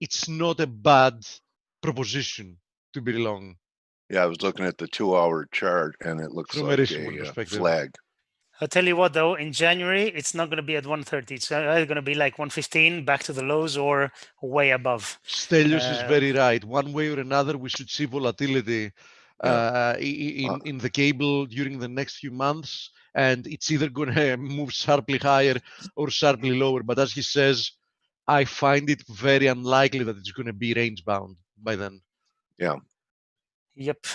it's not a bad proposition to be long. Yeah, I was looking at the 2-hour chart and it looks like a flag. I'll tell you what, though, in January, it's not going to be at 130. It's either going to be like 115, back to the lows, or way above. Stelios is very right. One way or another, we should see volatility in the cable during the next few months. And it's either going to move sharply higher or sharply lower. But as he says, I find it very unlikely that it's going to be range bound by then. Yeah. Yep.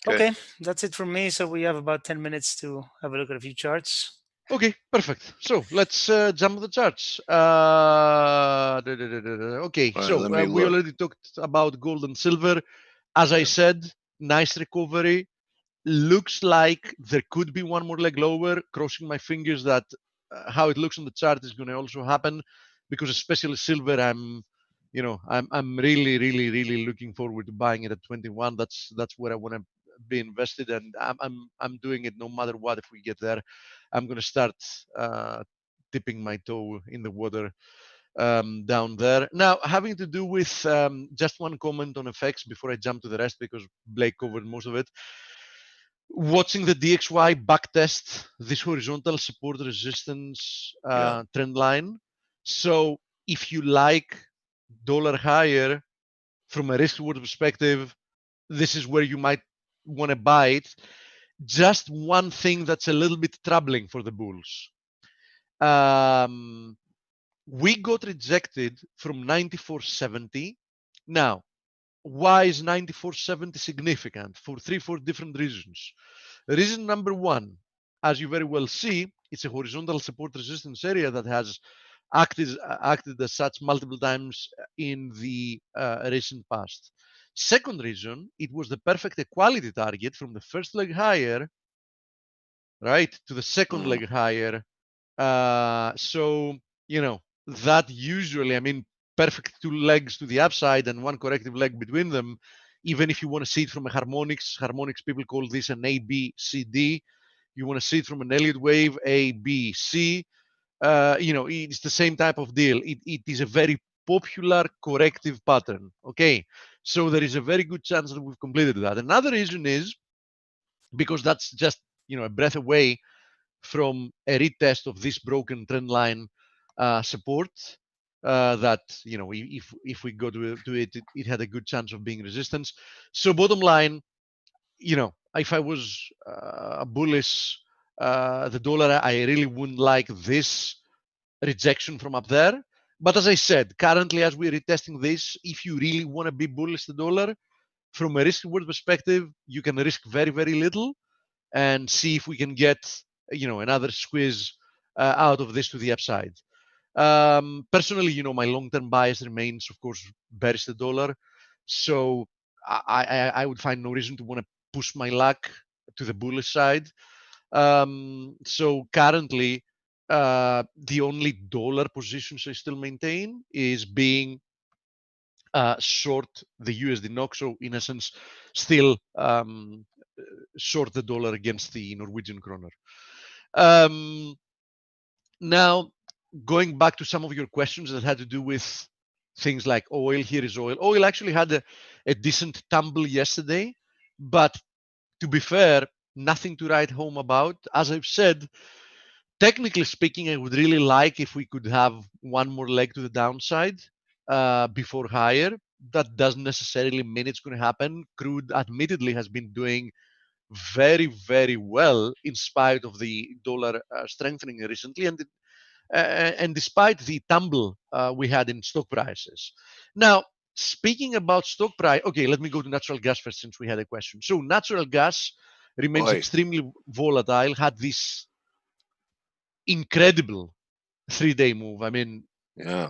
Okay, that's it from me. So we have about 10 minutes to have a look at a few charts. Okay, perfect. So let's jump to the charts. Okay, so we already talked about gold and silver. As I said, nice recovery. Looks like there could be one more leg lower. Crossing my fingers that how it looks on the chart is going to also happen, because especially silver, I'm really, really, really looking forward to buying it at 21. That's where I want to be invested, and I'm doing it no matter what. If we get there, I'm going to start dipping my toe in the water down there. Now, having to do with just one comment on FX before I jump to the rest, because Blake covered most of it. Watching the DXY backtest this horizontal support resistance trend line. So if you like dollar higher from a risk reward perspective, this is where you might want to buy it. Just one thing that's a little bit troubling for the bulls. We got rejected from 94.70. Now, why is 94.70 significant? For 3-4 different reasons. Reason number one, as you very well see, it's a horizontal support resistance area that has acted as such multiple times in the recent past. Second reason, it was the perfect equality target from the first leg higher, right, to the second leg higher. So, you know, that usually, I mean, perfect two legs to the upside and one corrective leg between them. Even if you want to see it from a harmonics people call this an A, B, C, D. You want to see it from an Elliott wave, A, B, C. You know, it's the same type of deal. It is a very popular corrective pattern. Okay, so there is a very good chance that we've completed that. Another reason is because that's just, you know, a breath away from a retest of this broken trend line support that, you know, if we go to it, it had a good chance of being resistance. So bottom line, you know, if I was bullish the dollar, I really wouldn't like this rejection from up there. But as I said, currently as we're retesting this, if you really want to be bullish the dollar, from a risk reward perspective, you can risk very, very little and see if we can get, you know, another squeeze out of this to the upside. Personally, you know, my long-term bias remains, of course, bearish the dollar. So I would find no reason to want to push my luck to the bullish side. So currently, the only dollar positions I still maintain is being short the USD NOK. So in essence, still short the dollar against the Norwegian kroner. Now, going back to some of your questions that had to do with things like oil, here is oil. Oil actually had a decent tumble yesterday, but to be fair, nothing to write home about. As I've said, technically speaking, I would really like if we could have one more leg to the downside before higher. That doesn't necessarily mean it's going to happen. Crude, admittedly, has been doing very, very well in spite of the dollar strengthening recently, and despite the tumble we had in stock prices. Now, speaking about stock price, okay, let me go to natural gas first since we had a question. So natural gas remains extremely volatile, had this incredible 3-day move. I mean,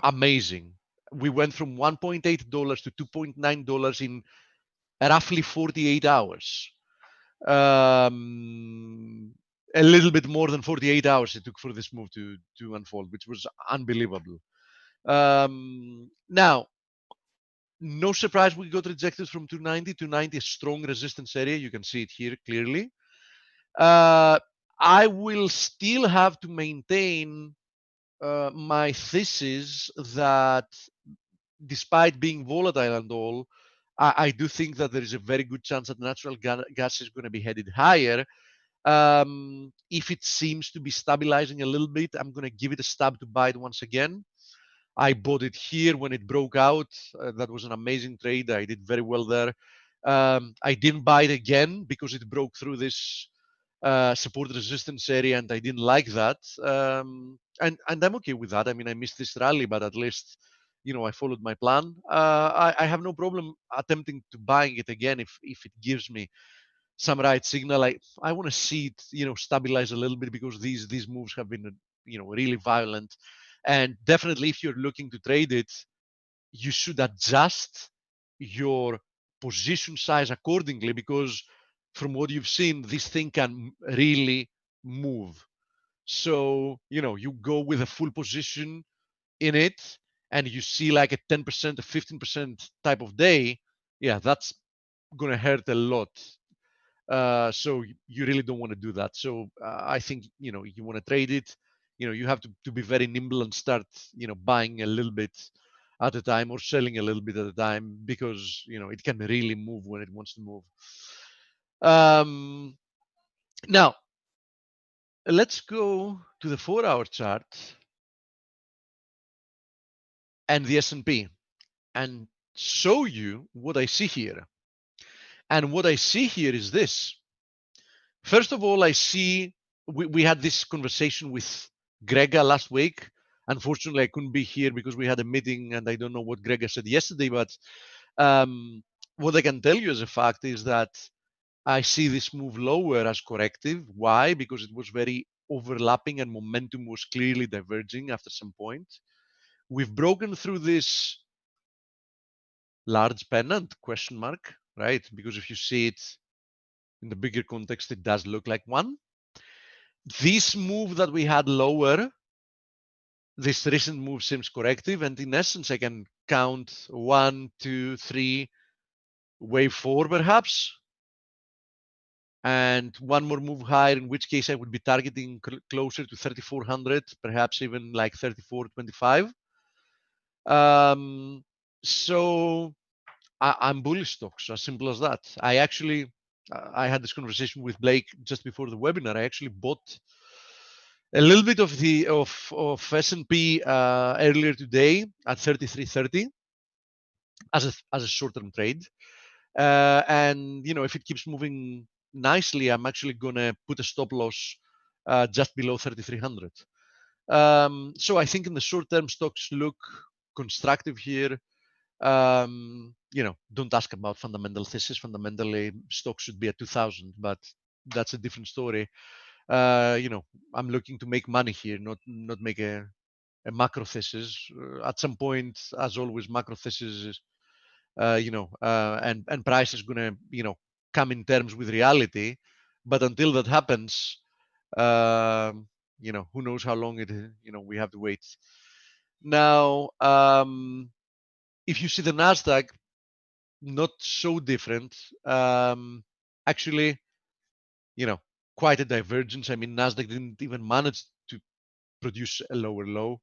amazing. We went from $1.8 to $2.9 in roughly 48 hours. A little bit more than 48 hours it took for this move to unfold, which was unbelievable. Now, no surprise we got rejected from 290. 290, a strong resistance area. You can see it here clearly. I will still have to maintain my thesis that despite being volatile and all, I do think that there is a very good chance that natural gas is going to be headed higher. If it seems to be stabilizing a little bit, I'm going to give it a stab to buy it once again. I bought it here when it broke out. That was an amazing trade. I did very well there. I didn't buy it again because it broke through this support resistance area, and I didn't like that. And I'm okay with that. I mean, I missed this rally, but at least, you know, I followed my plan. I have no problem attempting to buying it again if it gives me some right signal. I want to see it, you know, stabilize a little bit because these moves have been, you know, really violent. And definitely, if you're looking to trade it, you should adjust your position size accordingly because from what you've seen, this thing can really move. So, you know, you go with a full position in it and you see like a 10% or 15% type of day, yeah, that's going to hurt a lot. So you really don't want to do that. So I think, you know, you want to trade it, you know, you have to be very nimble and start, you know, buying a little bit at a time or selling a little bit at a time because, you know, it can really move when it wants to move. Now, let's go to the 4-hour chart and the S&P and show you what I see here. And what I see here is this. First of all, I see we had this conversation with Grega last week. Unfortunately, I couldn't be here because we had a meeting and I don't know what Grega said yesterday, but what I can tell you as a fact is that I see this move lower as corrective. Why? Because it was very overlapping and momentum was clearly diverging after some point. We've broken through this large pennant, question mark, right? Because if you see it in the bigger context, it does look like one. This move that we had lower, this recent move seems corrective. And in essence, I can count 1, 2, 3, wave 4 perhaps. And one more move higher, in which case I would be targeting closer to 3,400, perhaps even like 3,425. So I'm bullish stocks, as simple as that. I actually, I had this conversation with Blake just before the webinar. I actually bought a little bit of the of S&P earlier today at 33.30 as a short-term trade. And you know, if it keeps moving nicely, I'm actually gonna put a stop loss just below 3,300. So I think in the short term, stocks look constructive here. You know, don't ask about fundamental thesis. Fundamentally, stocks should be at 2,000, but that's a different story. You know, I'm looking to make money here, not make a macro thesis. At some point, as always, macro thesis is, you know, and price is gonna, you know, come in terms with reality. But until that happens, you know, who knows how long it, you know, we have to wait. Now, if you see the Nasdaq, not so different. Actually, you know, quite a divergence. I mean, Nasdaq didn't even manage to produce a lower low.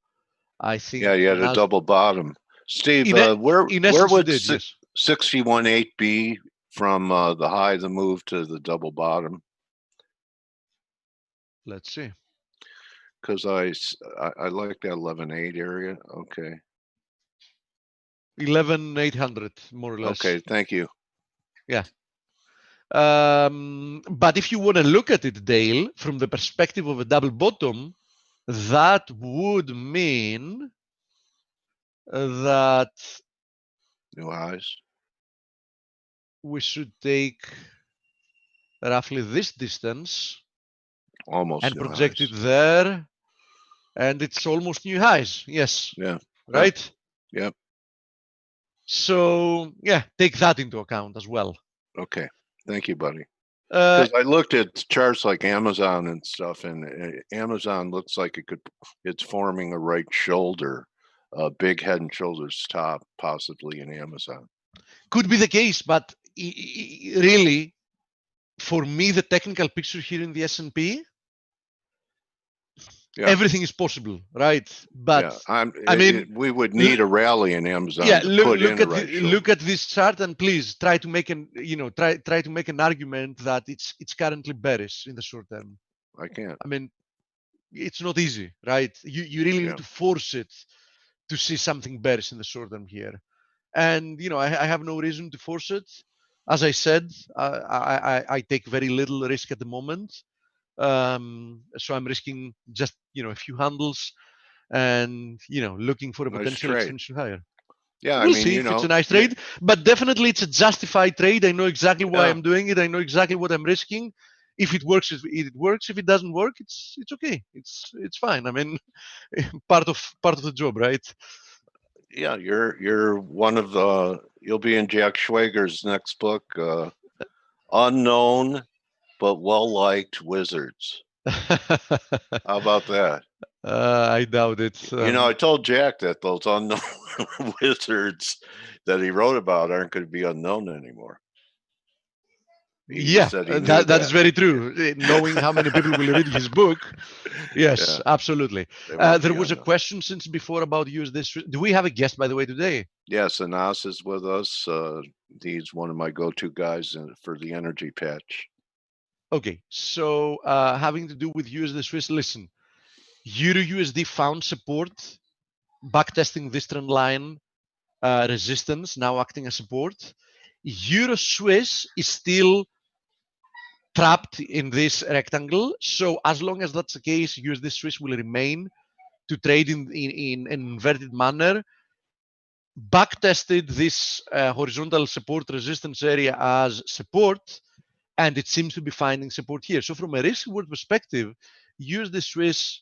I think. Yeah, you had a double bottom. Steve, where would yes. 61.8 be from the high, the move to the double bottom? Let's see. Because I like that 11.8 area. Okay. 11,800, more or less. Okay, thank you. Yeah. But if you want to look at it, Dale, from the perspective of a double bottom, that would mean that new highs. We should take roughly this distance almost and new project highs. it there, and it's almost new highs. Yes. Yeah. Right. Yep. So yeah, take that into account as well. Okay. Thank you, buddy. Because I looked at charts like Amazon and stuff, and Amazon looks like it's forming a right shoulder, a big head and shoulders top, possibly in Amazon. Could be the case, but really, for me, the technical picture here in the S&P, everything is possible, right? But I mean, we would need a rally in Amazon. Yeah, to look at this chart, and please try to make try to make an argument that it's currently bearish in the short term. I can't. I mean, it's not easy, right? You really need to force it to see something bearish in the short term here. And you know, I have no reason to force it. As I said, I take very little risk at the moment. So I'm risking just, you know, a few handles and, you know, looking for a potential extension higher. Yeah, we'll see if it's a nice trade, but definitely it's a justified trade. I know exactly why I'm doing it. I know exactly what I'm risking. If it works, it works. If it doesn't work, it's okay. It's fine. I mean, part of the job, right? Yeah, you're one of the. You'll be in Jack Schwager's next book, Unknown but well-liked wizards. How about that? I doubt it. You know, I told Jack that those unknown wizards that he wrote about aren't going to be unknown anymore. Yeah, that is very true. Knowing how many people will read his book, yes, absolutely. There was a question since before about USD. Do we have a guest, by the way, today? Yes, Anas is with us. He's one of my go-to guys for the energy patch. Okay, so having to do with USD Swiss, listen, Euro USD found support, backtesting this trend line resistance, now acting as support. Euro Swiss is still trapped in this rectangle. So as long as that's the case, USD Swiss will remain to trade in an inverted manner. back tested this horizontal support resistance area as support, and it seems to be finding support here. So from a risk reward perspective, USD Swiss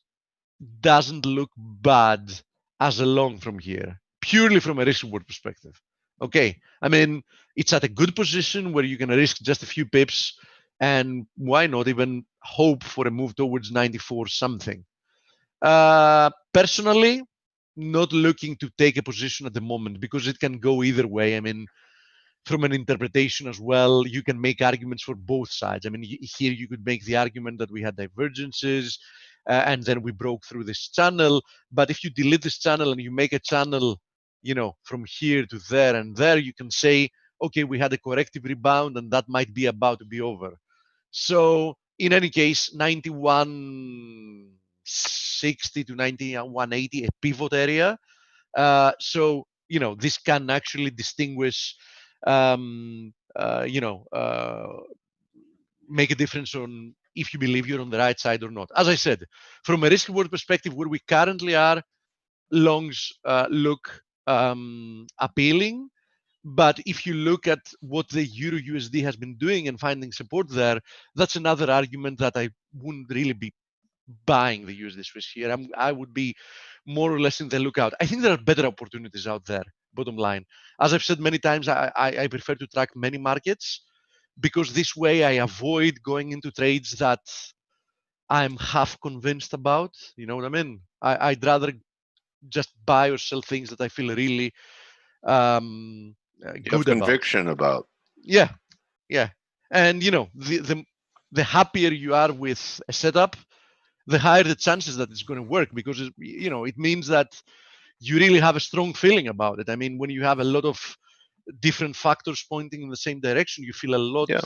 doesn't look bad as a long from here, purely from a risk reward perspective. Okay, I mean, it's at a good position where you can risk just a few pips, and why not even hope for a move towards 94 something. Personally, not looking to take a position at the moment because it can go either way. I mean, from an interpretation as well, you can make arguments for both sides. I mean, here you could make the argument that we had divergences and then we broke through this channel. But if you delete this channel and you make a channel, you know, from here to there and there, you can say, okay, we had a corrective rebound and that might be about to be over. So in any case, 91.60 to 91.80, a pivot area. So, you know, this can actually distinguish, make a difference on if you believe you're on the right side or not. As I said, from a risk reward perspective, where we currently are, longs look appealing. But if you look at what the Euro USD has been doing and finding support there, that's another argument that I wouldn't really be buying the USD Swiss here. I would be more or less in the lookout. I think there are better opportunities out there, bottom line. As I've said many times, I prefer to track many markets because this way I avoid going into trades that I'm half convinced about. You know what I mean? I'd rather just buy or sell things that I feel really You have good conviction about. Yeah, yeah. And you know, the happier you are with a setup, the higher the chances that it's going to work, because it means that you really have a strong feeling about it. I mean, when you have a lot of different factors pointing in the same direction, you feel a lot. Yeah.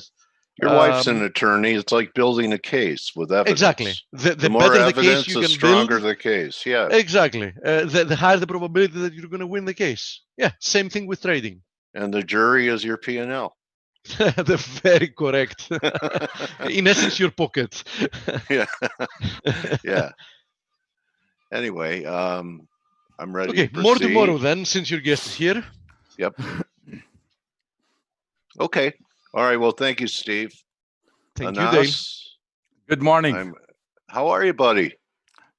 Your wife's an attorney. It's like building a case with evidence. Exactly. The more better evidence, the case you the can stronger build, the case. Yeah. Exactly. The higher the probability that you're going to win the case. Yeah. Same thing with trading. And the jury is your P&L. They're very correct. In essence, your pocket. Yeah. Yeah. Anyway, I'm ready. Okay, to proceed. more tomorrow then, since your guest is here. Yep. Okay. All right. Well, thank you, Steve. Thank you, Dale. Good morning. How are you, buddy?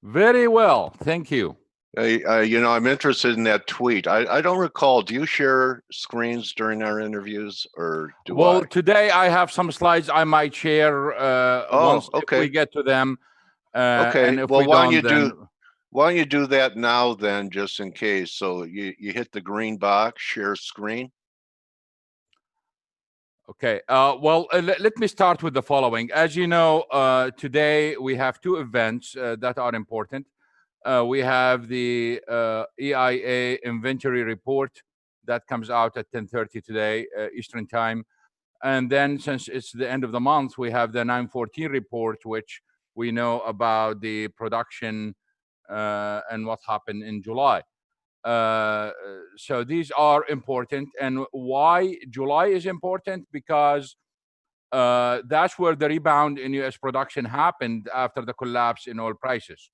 Very well. Thank you. I'm interested in that tweet. I don't recall. Do you share screens during our interviews, or do I? Well, today I have some slides I might share once if we get to them. Okay. And if well, we why don't you do that now then, just in case? So you hit the green box, share screen. Okay. Let me start with the following. As you know, today we have two events that are important. We have the EIA inventory report that comes out at 10:30 today, Eastern time. And then since it's the end of the month, we have the 914 report, which we know about the production and what happened in July. So these are important. And why July is important? Because that's where the rebound in US production happened after the collapse in oil prices.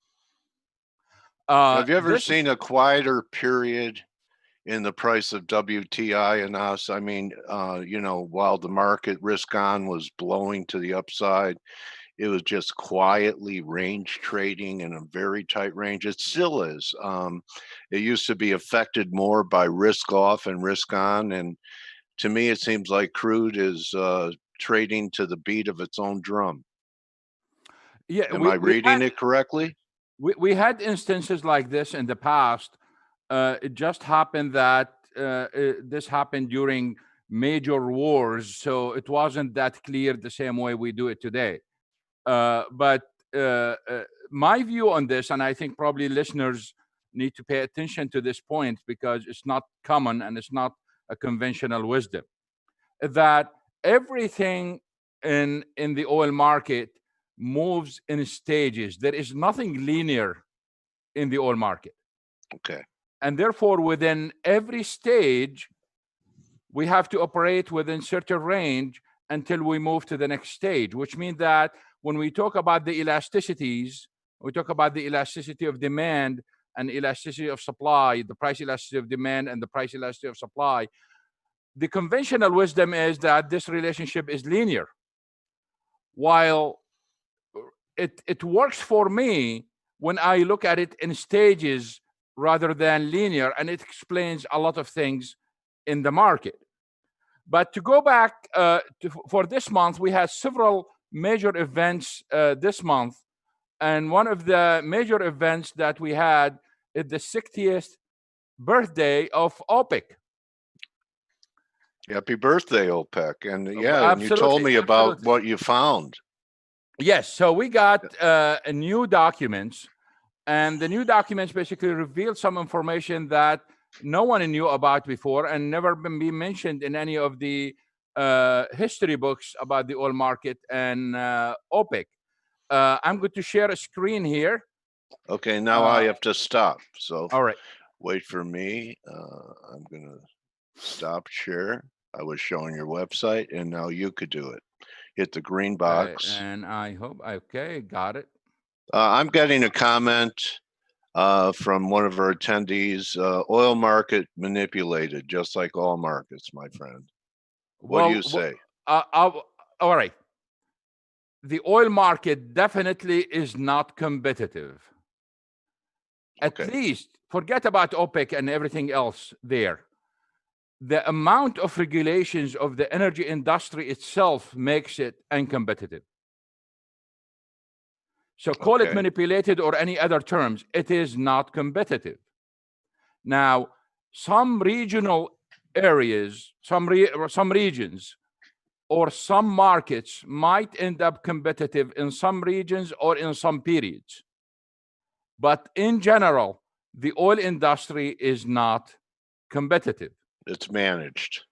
Have you ever seen a quieter period in the price of WTI and us? I mean, while the market risk on was blowing to the upside, it was just quietly range trading in a very tight range. It still is. It used to be affected more by risk off and risk on. And to me, it seems like crude is trading to the beat of its own drum. Yeah, Am I reading it correctly? We had instances like this in the past. It just happened that this happened during major wars, so it wasn't that clear the same way we do it today. But my view on this, and I think probably listeners need to pay attention to this point because it's not common and it's not a conventional wisdom, that everything in the oil market moves in stages. There is nothing linear in the oil market. Okay. And therefore, within every stage, we have to operate within certain range until we move to the next stage, which means that when we talk about the elasticities, we talk about the elasticity of demand, and elasticity of supply, the price elasticity of demand and the price elasticity of supply, the conventional wisdom is that this relationship is linear. While it works for me when I look at it in stages rather than linear, and it explains a lot of things in the market. But to go back for this month, we had several major events this month. And one of the major events that we had is the 60th birthday of OPEC. Happy birthday, OPEC. And yeah, and you told me about what you found. Yes, so we got new documents, and the new documents basically revealed some information that no one knew about before and never been mentioned in any of the history books about the oil market and OPEC. I'm going to share a screen here. Okay, now I have to stop. So all right, wait for me. I'm going to stop share. I was showing your website, and now you could do it. Hit the green box. And I hope, okay, got it. I'm getting a comment from one of our attendees. Oil market manipulated, just like all markets, my friend. What do you say? All right. The oil market definitely is not competitive. At least, forget about OPEC and everything else there. The amount of regulations of the energy industry itself makes it uncompetitive. So call it manipulated or any other terms, it is not competitive. Now, some regional areas, some regions, or some markets might end up competitive in some regions or in some periods. But in general, the oil industry is not competitive. It's managed.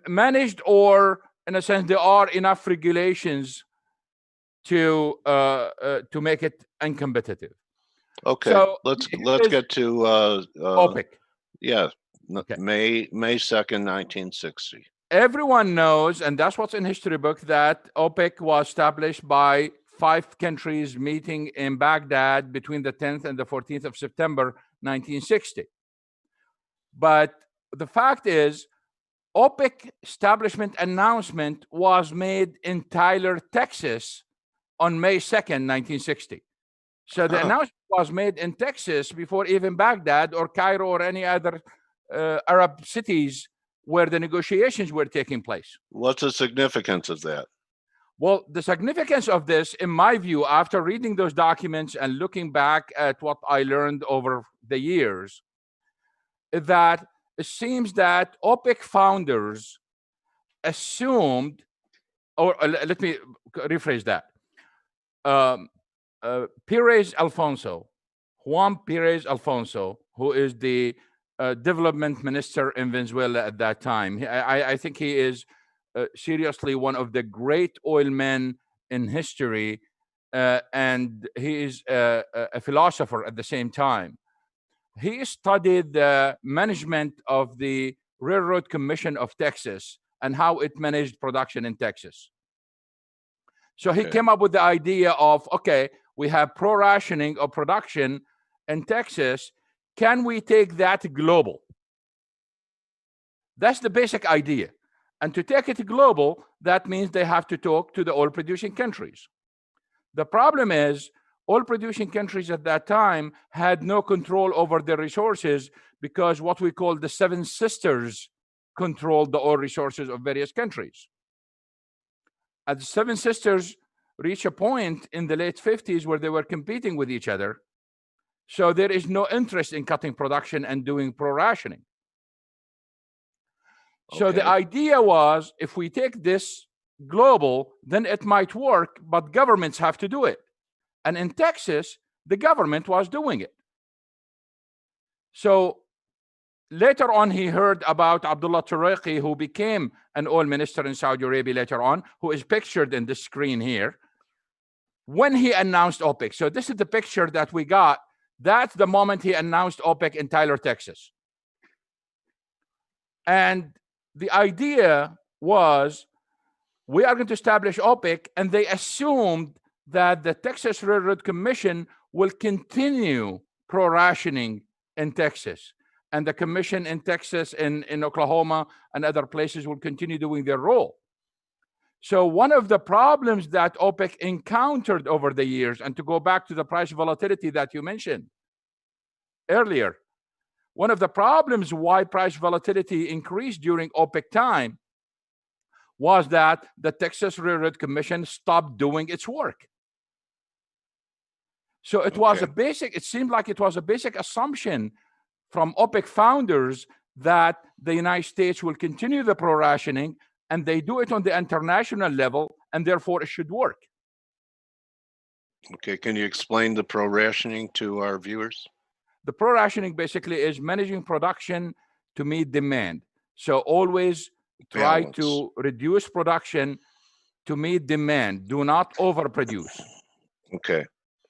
Managed, or in a sense, there are enough regulations to make it uncompetitive. Okay, so let's get to OPEC. Yeah, May 2nd, 1960. Everyone knows, and that's what's in history book, that OPEC was established by 5 countries meeting in Baghdad between the 10th and the 14th of September, 1960. But the fact is, OPEC establishment announcement was made in Tyler, Texas on May 2nd, 1960. So the announcement was made in Texas before even Baghdad or Cairo or any other Arab cities where the negotiations were taking place. What's the significance of that? Well, the significance of this, in my view, after reading those documents and looking back at what I learned over the years, is that it seems that OPEC founders assumed, or let me rephrase that. Pérez Alfonso, Juan Pérez Alfonso, who is the development minister in Venezuela at that time. I think he is seriously one of the great oil men in history, and he is a philosopher at the same time. He studied the management of the Railroad Commission of Texas and how it managed production in Texas. So he came up with the idea of, we have pro-rationing of production in Texas. Can we take that global? That's the basic idea. And to take it global, that means they have to talk to the oil-producing countries. The problem is, oil-producing countries at that time had no control over their resources because what we call the Seven Sisters controlled the oil resources of various countries. As the Seven Sisters reached a point in the late 50s where they were competing with each other, so there is no interest in cutting production and doing pro-rationing. So the idea was, if we take this global, then it might work, but governments have to do it. And in Texas, the government was doing it. So later on, he heard about Abdullah Turayqi, who became an oil minister in Saudi Arabia later on, who is pictured in the screen here, when he announced OPEC. So this is the picture that we got. That's the moment he announced OPEC in Tyler, Texas. And the idea was, we are going to establish OPEC, and they assumed that the Texas Railroad Commission will continue pro-rationing in Texas, and the commission in Texas, in Oklahoma, and other places will continue doing their role. So one of the problems that OPEC encountered over the years, and to go back to the price volatility that you mentioned earlier, one of the problems why price volatility increased during OPEC time was that the Texas Railroad Commission stopped doing its work. So it was a basic, it seemed like it was a basic assumption from OPEC founders that the United States will continue the pro-rationing, and they do it on the international level, and therefore it should work. Okay, can you explain the pro-rationing to our viewers? The pro-rationing basically is managing production to meet demand. So always try Balance. to reduce production to meet demand. Do not overproduce. Okay,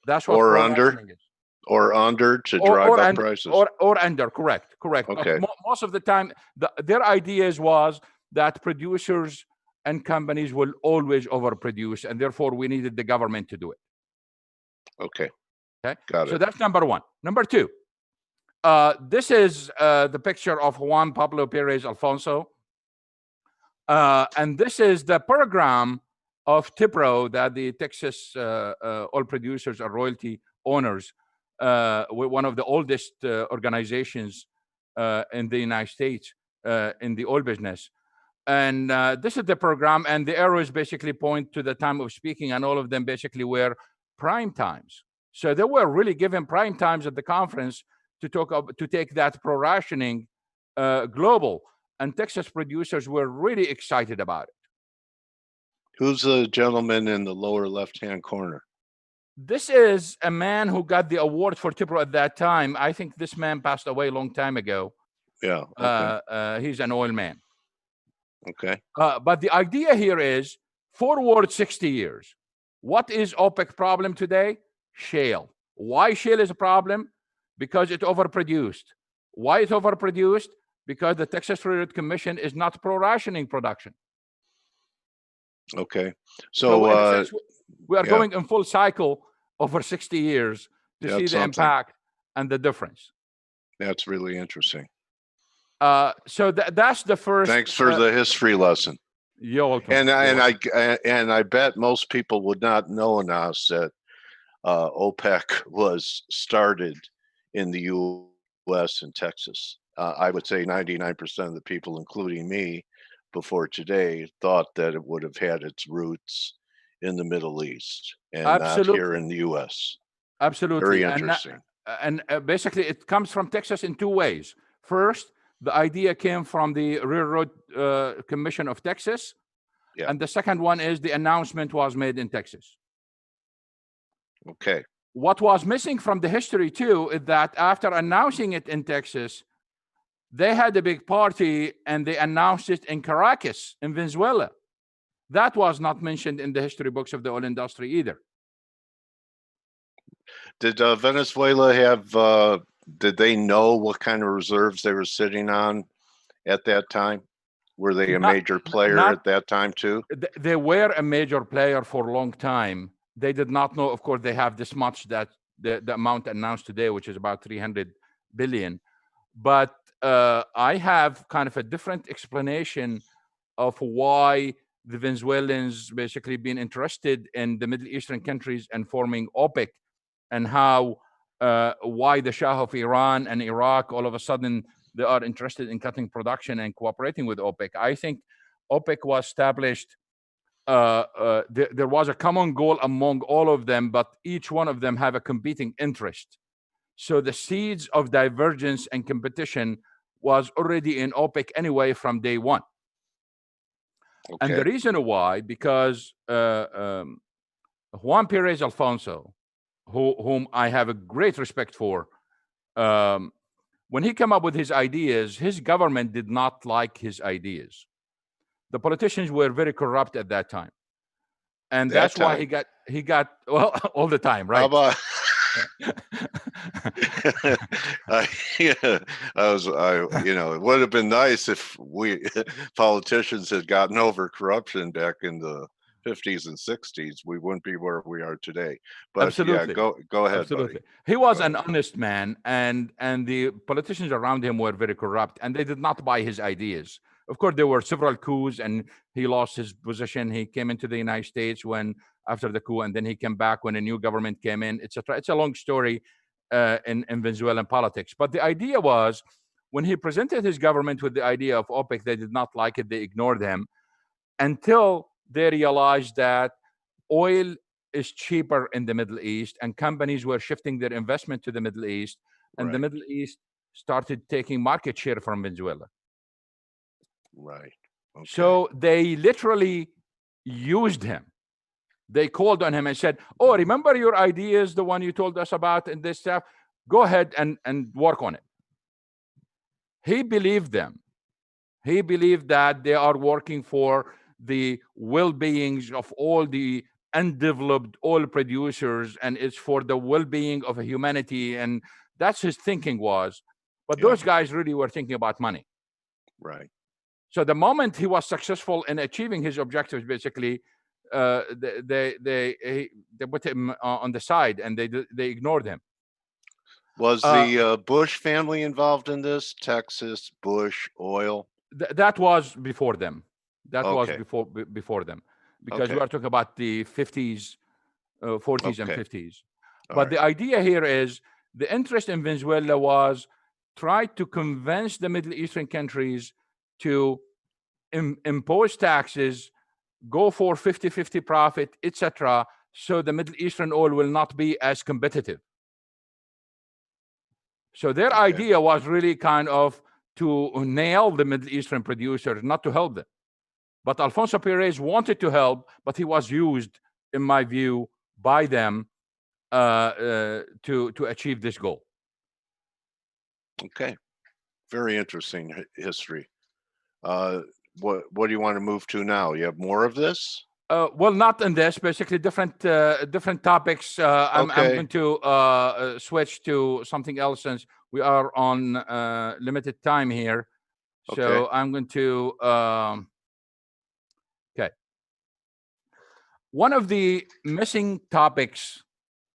That's what Or under? pro-rationing is. or under to drive up prices. Or under, correct. But Okay. most of the time, their ideas was that producers and companies will always overproduce, and therefore we needed the government to do it. Okay, Okay, got so it. that's number one. Number two, this is the picture of Juan Pablo Perez Alfonso, and this is the program of TIPRO, that the Texas oil producers or royalty owners, one of the oldest organizations in the United States in the oil business. And this is the program, and the arrows basically point to the time of speaking, and all of them basically were prime times. So they were really given prime times at the conference to take that pro-rationing global, and Texas producers were really excited about it. Who's the gentleman in the lower left-hand corner? This is a man who got the award for TIPRO at that time. I think this man passed away a long time ago. Yeah, okay, He's an oil man. okay. But the idea here is forward 60 years. What is OPEC problem today? Shale. Why shale is a problem? Because it overproduced. Why it overproduced? Because the Texas Railroad Commission is not pro-rationing production. Okay, So in a so sense, we are yeah. going in full cycle over 60 years to see That's the something. impact and the difference. That's really interesting. So that's the first. Thanks for the history lesson. You're welcome. And You're I bet most people would not know, Anas, that OPEC was started in the U.S. and Texas. I would say 99% of the people, including me, before today, thought that it would have had its roots in the Middle East and not here in the U.S. Absolutely. Very interesting. And basically, it comes from Texas in two ways. First, the idea came from the Railroad Commission of Texas. Yeah. And the second one is the announcement was made in Texas. Okay. What was missing from the history, too, is that after announcing it in Texas, they had a big party and they announced it in Caracas, in Venezuela. That was not mentioned in the history books of the oil industry either. Did Venezuela have, did they know what kind of reserves they were sitting on at that time? Were they a major player at that time too? They were a major player for a long time. They did not know, of course, they have this much, that the amount announced today, which is about 300 billion. But I have kind of a different explanation of why the Venezuelans basically been interested in the Middle Eastern countries and forming OPEC, and how why the Shah of Iran and Iraq all of a sudden they are interested in cutting production and cooperating with OPEC. I think OPEC was established. There was a common goal among all of them, but each one of them have a competing interest. So the seeds of divergence and competition was already in OPEC anyway from day one. Okay. And the reason why, because Juan Perez Alfonso, whom I have a great respect for, when he came up with his ideas, his government did not like his ideas. The politicians were very corrupt at that time. And that's why he got, well, all the time, right? How about it would have been nice if we politicians had gotten over corruption back in the 50s and 60s, we wouldn't be where we are today. But Absolutely. yeah, go ahead, Absolutely. buddy. He was Go an ahead. honest man, and the politicians around him were very corrupt, and they did not buy his ideas. Of course, there were several coups, and he lost his position. He came into the United States when after the coup, and then he came back when a new government came in, etc. It's a long story in Venezuelan politics. But the idea was, when he presented his government with the idea of OPEC, they did not like it. They ignored him until they realized that oil is cheaper in the Middle East, and companies were shifting their investment to the Middle East, and the Right. Middle East started taking market share from Venezuela. Right. Okay. So they literally used him. They called on him and said, "Oh, remember your ideas, the one you told us about and this stuff? Go ahead and work on it." He believed them. He believed that they are working for the well-beings of all the undeveloped oil producers, and it's for the well-being of humanity, and that's his thinking was. But Yeah. those guys really were thinking about money. Right. So the moment he was successful in achieving his objectives, basically, they put him on the side, and they ignored him. Was the Bush family involved in this? Texas, Bush, oil? That was before them. That was Okay. before them, because we Okay. are talking about the 50s, 40s, and Okay. 50s. All But right. the idea here is the interest in Venezuela was try to convince the Middle Eastern countries to impose taxes, go for 50-50 profit, etc., so the Middle Eastern oil will not be as competitive. So their Okay. idea was really kind of to nail the Middle Eastern producers, not to help them. But Alfonso Perez wanted to help, but he was used, in my view, by them to achieve this goal. Okay. Very interesting history. What do you want to move to now? You have more of this? Well, not in this. Basically, different topics. I'm Okay. going to switch to something else since we are on limited time here. So Okay. I'm going to. Okay. One of the missing topics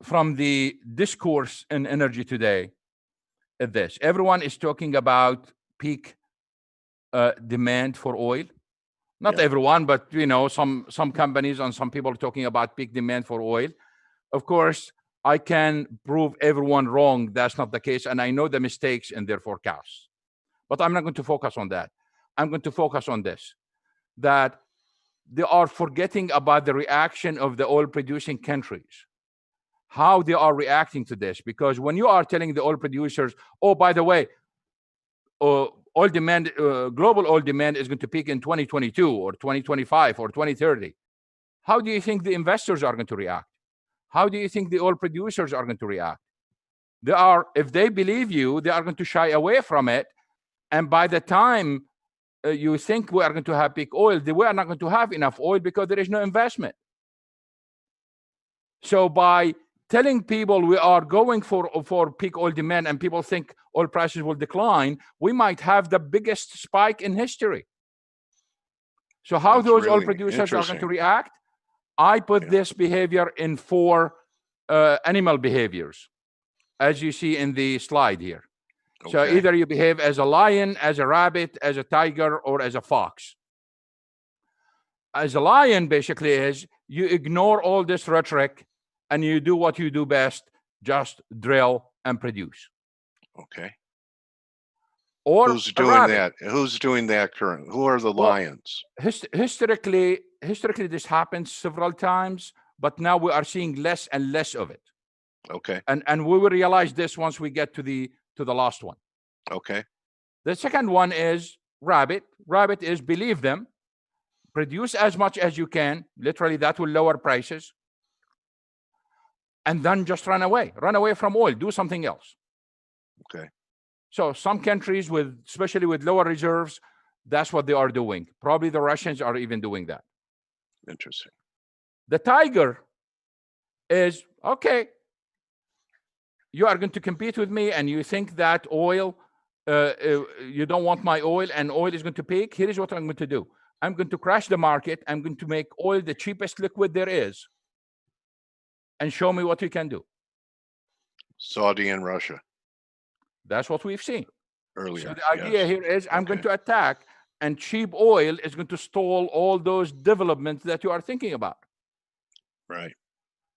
from the discourse in energy today is this: everyone is talking about peak demand for oil. Not Yeah. everyone, but some companies and some people are talking about peak demand for oil. Of course, I can prove everyone wrong. That's not the case, and I know the mistakes in their forecasts. But I'm not going to focus on that. I'm going to focus on this: that they are forgetting about the reaction of the oil-producing countries, how they are reacting to this. Because when you are telling the oil producers, "Oh, by the way, oil demand, global oil demand is going to peak in 2022 or 2025 or 2030. How do you think the investors are going to react? How do you think the oil producers are going to react? If they believe you, they are going to shy away from it. And by the time you think we are going to have peak oil, we are not going to have enough oil because there is no investment. So by telling people we are going for peak oil demand and people think oil prices will decline, we might have the biggest spike in history. So how That's those oil really producers are going to interesting. react? I put Yeah. this behavior in 4 animal behaviors, as you see in the slide here. So Okay. either you behave as a lion, as a rabbit, as a tiger, or as a fox. As a lion, basically, is you ignore all this rhetoric and you do what you do best, just drill and produce. Okay. Or Who's a doing rabbit. that? Who's doing that currently? Who are the Well, lions? Historically, this happens several times, but now we are seeing less and less of it. Okay. And we will realize this once we get to the last one. Okay. The second one is rabbit. Rabbit is believe them, produce as much as you can. Literally, that will lower prices. And then just run away from oil, do something else. Okay. So some countries especially with lower reserves, that's what they are doing. Probably the Russians are even doing that. Interesting. The tiger is, okay, you are going to compete with me and you think that oil, you don't want my oil and oil is going to peak. Here is what I'm going to do. I'm going to crash the market. I'm going to make oil the cheapest liquid there is, and show me what you can do. Saudi and Russia That's what we've seen. earlier. So the idea yes. here is I'm going Okay. to attack, and cheap oil is going to stall all those developments that you are thinking about. Right.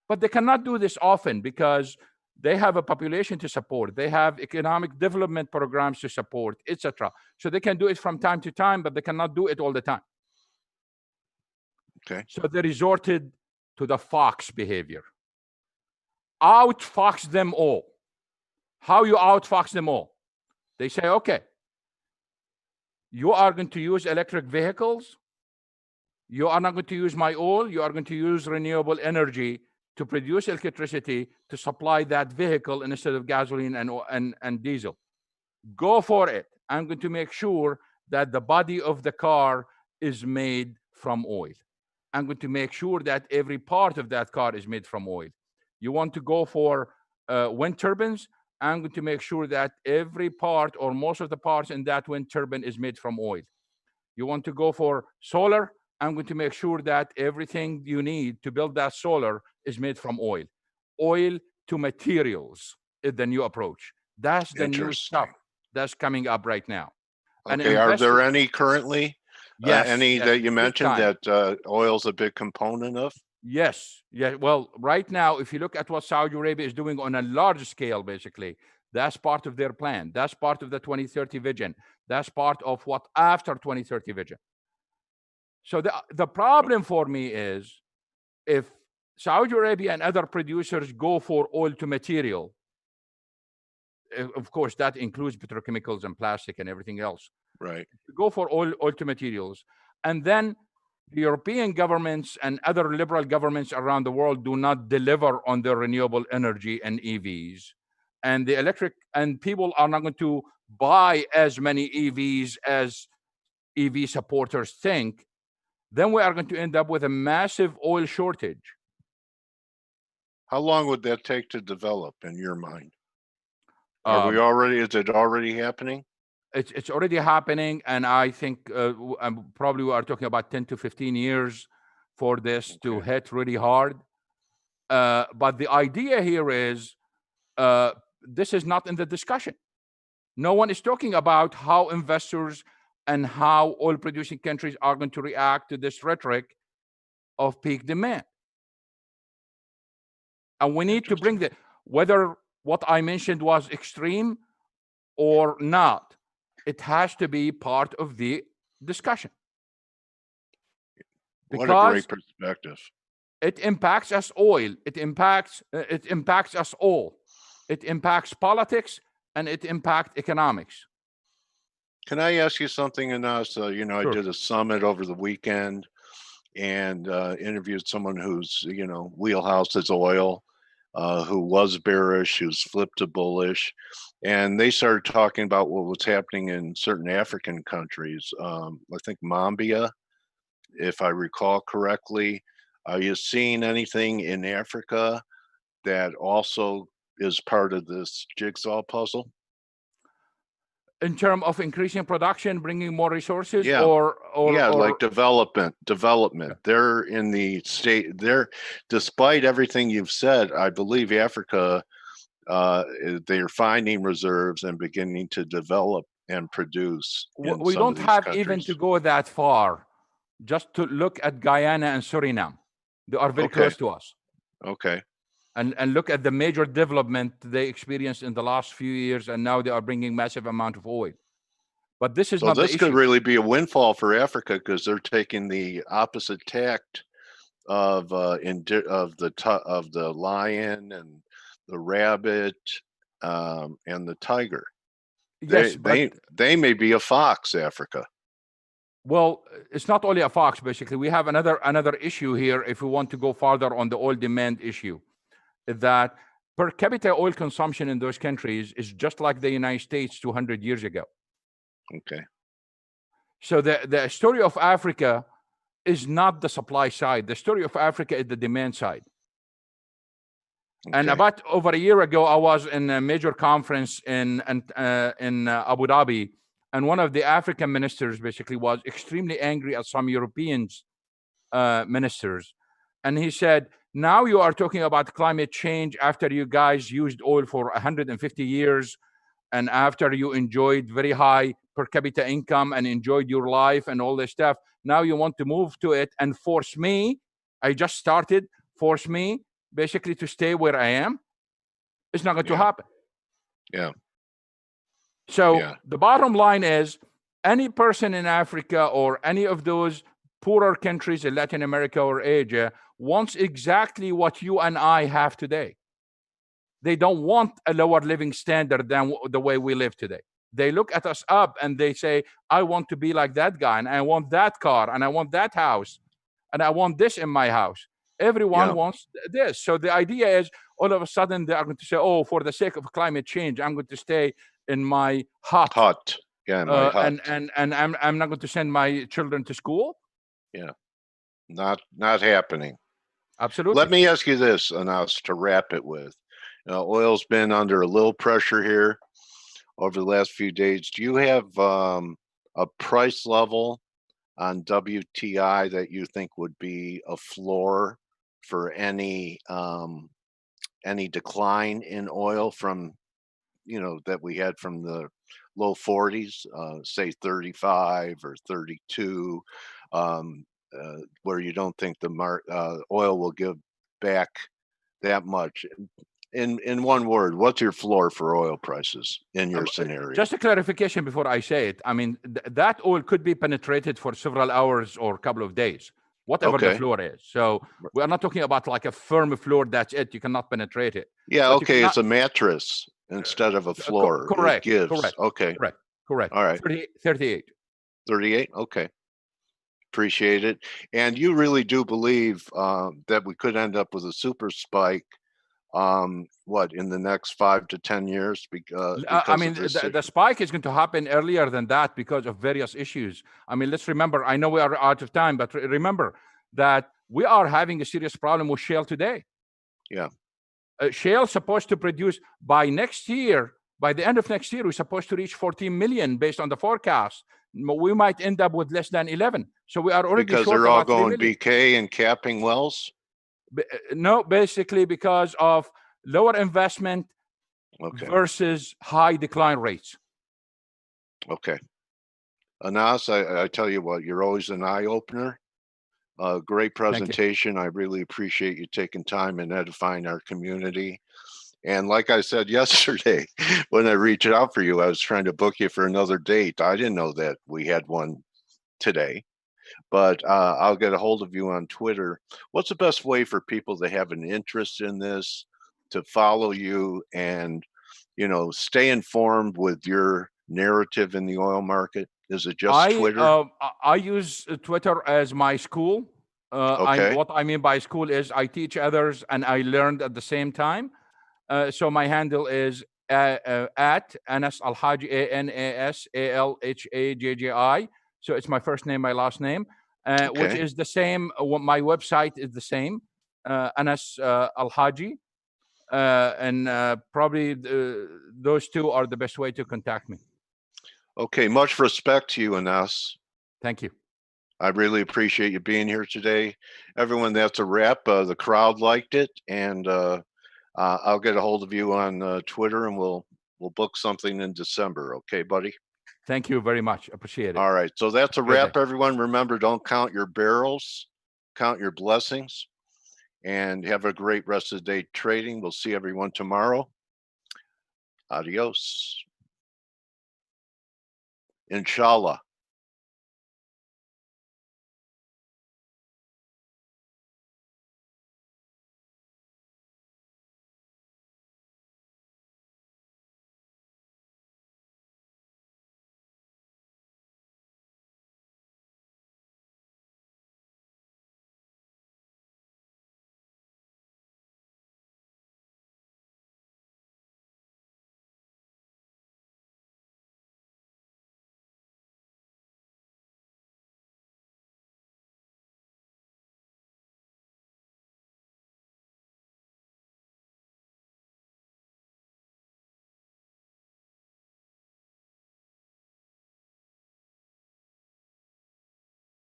But they cannot do this often because they have a population to support. They have economic development programs to support, etc. So they can do it from time to time, but they cannot do it all the time. Okay. So they resorted to the fox behavior. Outfox them all. How you outfox them all? They say, okay, you are going to use electric vehicles. You are not going to use my oil. You are going to use renewable energy to produce electricity to supply that vehicle instead of gasoline and diesel. Go for it. I'm going to make sure that the body of the car is made from oil. I'm going to make sure that every part of that car is made from oil. You want to go for wind turbines? I'm going to make sure that every part or most of the parts in that wind turbine is made from oil. You want to go for solar? I'm going to make sure that everything you need to build that solar is made from oil. Oil to materials is the new approach. That's the new stuff that's coming up right now. Okay, are there any currently? Yes. Any that you mentioned time. that oil's a big component of? Yes. Yeah. Well, right now, if you look at what Saudi Arabia is doing on a large scale, basically, that's part of their plan. That's part of the 2030 vision. That's part of what after 2030 vision. So the problem for me is if Saudi Arabia and other producers go for oil to material, of course, that includes petrochemicals and plastic and everything else. Right. Go for oil to materials. And then the European governments and other liberal governments around the world do not deliver on their renewable energy and EVs. And the electric and people are not going to buy as many EVs as EV supporters think. Then we are going to end up with a massive oil shortage. How long would that take to develop in your mind? Is it already happening? It's already happening, and I think probably we are talking about 10 to 15 years for this to hit really hard. But the idea here is this is not in the discussion. No one is talking about how investors and how oil-producing countries are going to react to this rhetoric of peak demand. And we need to bring whether what I mentioned was extreme or not, it has to be part of the discussion. What a great perspective. It impacts us oil. It impacts us all. It impacts politics and it impacts economics. Can I ask you something, Anas? Sure. I did a summit over the weekend and interviewed someone whose, wheelhouse is oil, who was bearish, who's flipped to bullish. And they started talking about what was happening in certain African countries. I think Mambia, if I recall correctly. Are you seeing anything in Africa that also is part of this jigsaw puzzle? In terms of increasing production, bringing more resources, like development. They're in the state. Despite everything you've said, I believe Africa, they're finding reserves and beginning to develop and produce. We don't have even to go that far. Just to look at Guyana and Suriname, they are very close to us. Okay. And look at the major development they experienced in the last few years, and now they are bringing massive amount of oil. But this is not the issue. This could really be a windfall for Africa because they're taking the opposite tact of the lion and the rabbit and the tiger. Yes, they may be a fox, Africa. Well, it's not only a fox. Basically, we have another issue here. If we want to go farther on the oil demand issue, that per capita oil consumption in those countries is just like the United States 200 years ago. Okay. So the story of Africa is not the supply side. The story of Africa is the demand side. Okay. And about over a year ago, I was in a major conference in Abu Dhabi, and one of the African ministers basically was extremely angry at some Europeans ministers, and he said, now you are talking about climate change after you guys used oil for 150 years, and after you enjoyed very high per capita income and enjoyed your life and all this stuff. Now you want to move to it and force me, I just started, force me basically to stay where I am. It's not going to happen. Yeah. So the bottom line is, any person in Africa or any of those poorer countries in Latin America or Asia wants exactly what you and I have today. They don't want a lower living standard than the way we live today. They look at us up and they say, I want to be like that guy, and I want that car, and I want that house, and I want this in my house. Everyone wants this. So the idea is, all of a sudden they are going to say, oh, for the sake of climate change, I'm going to stay in my hut. Yeah, my hut. And I'm not going to send my children to school. Yeah, not happening. Absolutely. Let me ask you this, Anas, to wrap it with. Oil's been under a little pressure here over the last few days. Do you have a price level on WTI that you think would be a floor for any decline in oil from, that we had from the low 40s, say 35 or 32, where you don't think the oil will give back that much? In one word, what's your floor for oil prices in your scenario? Just a clarification before I say it. I mean, that oil could be penetrated for several hours or a couple of days, whatever the floor is. So we are not talking about like a firm floor. That's it. You cannot penetrate it. Yeah. But okay. It's a mattress instead of a floor. Correct. It gives. Correct. Okay. Correct. All right. 38. 38. Okay. Appreciate it. And you really do believe that we could end up with a super spike in the next 5 to 10 years? Because I mean, the spike is going to happen earlier than that because of various issues. I mean, let's remember, I know we are out of time, but remember that we are having a serious problem with shale today. Yeah. Shale is supposed to produce by next year, by the end of next year, we're supposed to reach 14 million based on the forecast. We might end up with less than 11. So we are already because short they're all about going BK and capping wells? No, basically because of lower investment versus high decline rates. Okay. Anas, I tell you what, you're always an eye-opener. Great presentation. I really appreciate you taking time and edifying our community. And like I said yesterday, when I reached out for you, I was trying to book you for another date. I didn't know that we had one today. But I'll get a hold of you on Twitter. What's the best way for people to have an interest in this, to follow you and, stay informed with your narrative in the oil market? Is it just Twitter? I use Twitter as my school. What I mean by school is I teach others and I learned at the same time. So my handle is at Anas Alhaji, ANASALHAJJI. So it's my first name, my last name, which is the same. My website is the same, Anas Alhaji. And probably those two are the best way to contact me. Okay. Much respect to you, Anas. Thank you. I really appreciate you being here today. Everyone, that's a wrap. The crowd liked it. And I'll get a hold of you on Twitter and we'll book something in December. Okay, buddy? Thank you very much. Appreciate it. All right. So that's a wrap, everyone. Remember, don't count your barrels, count your blessings, and have a great rest of the day trading. We'll see everyone tomorrow. Adios. Inshallah.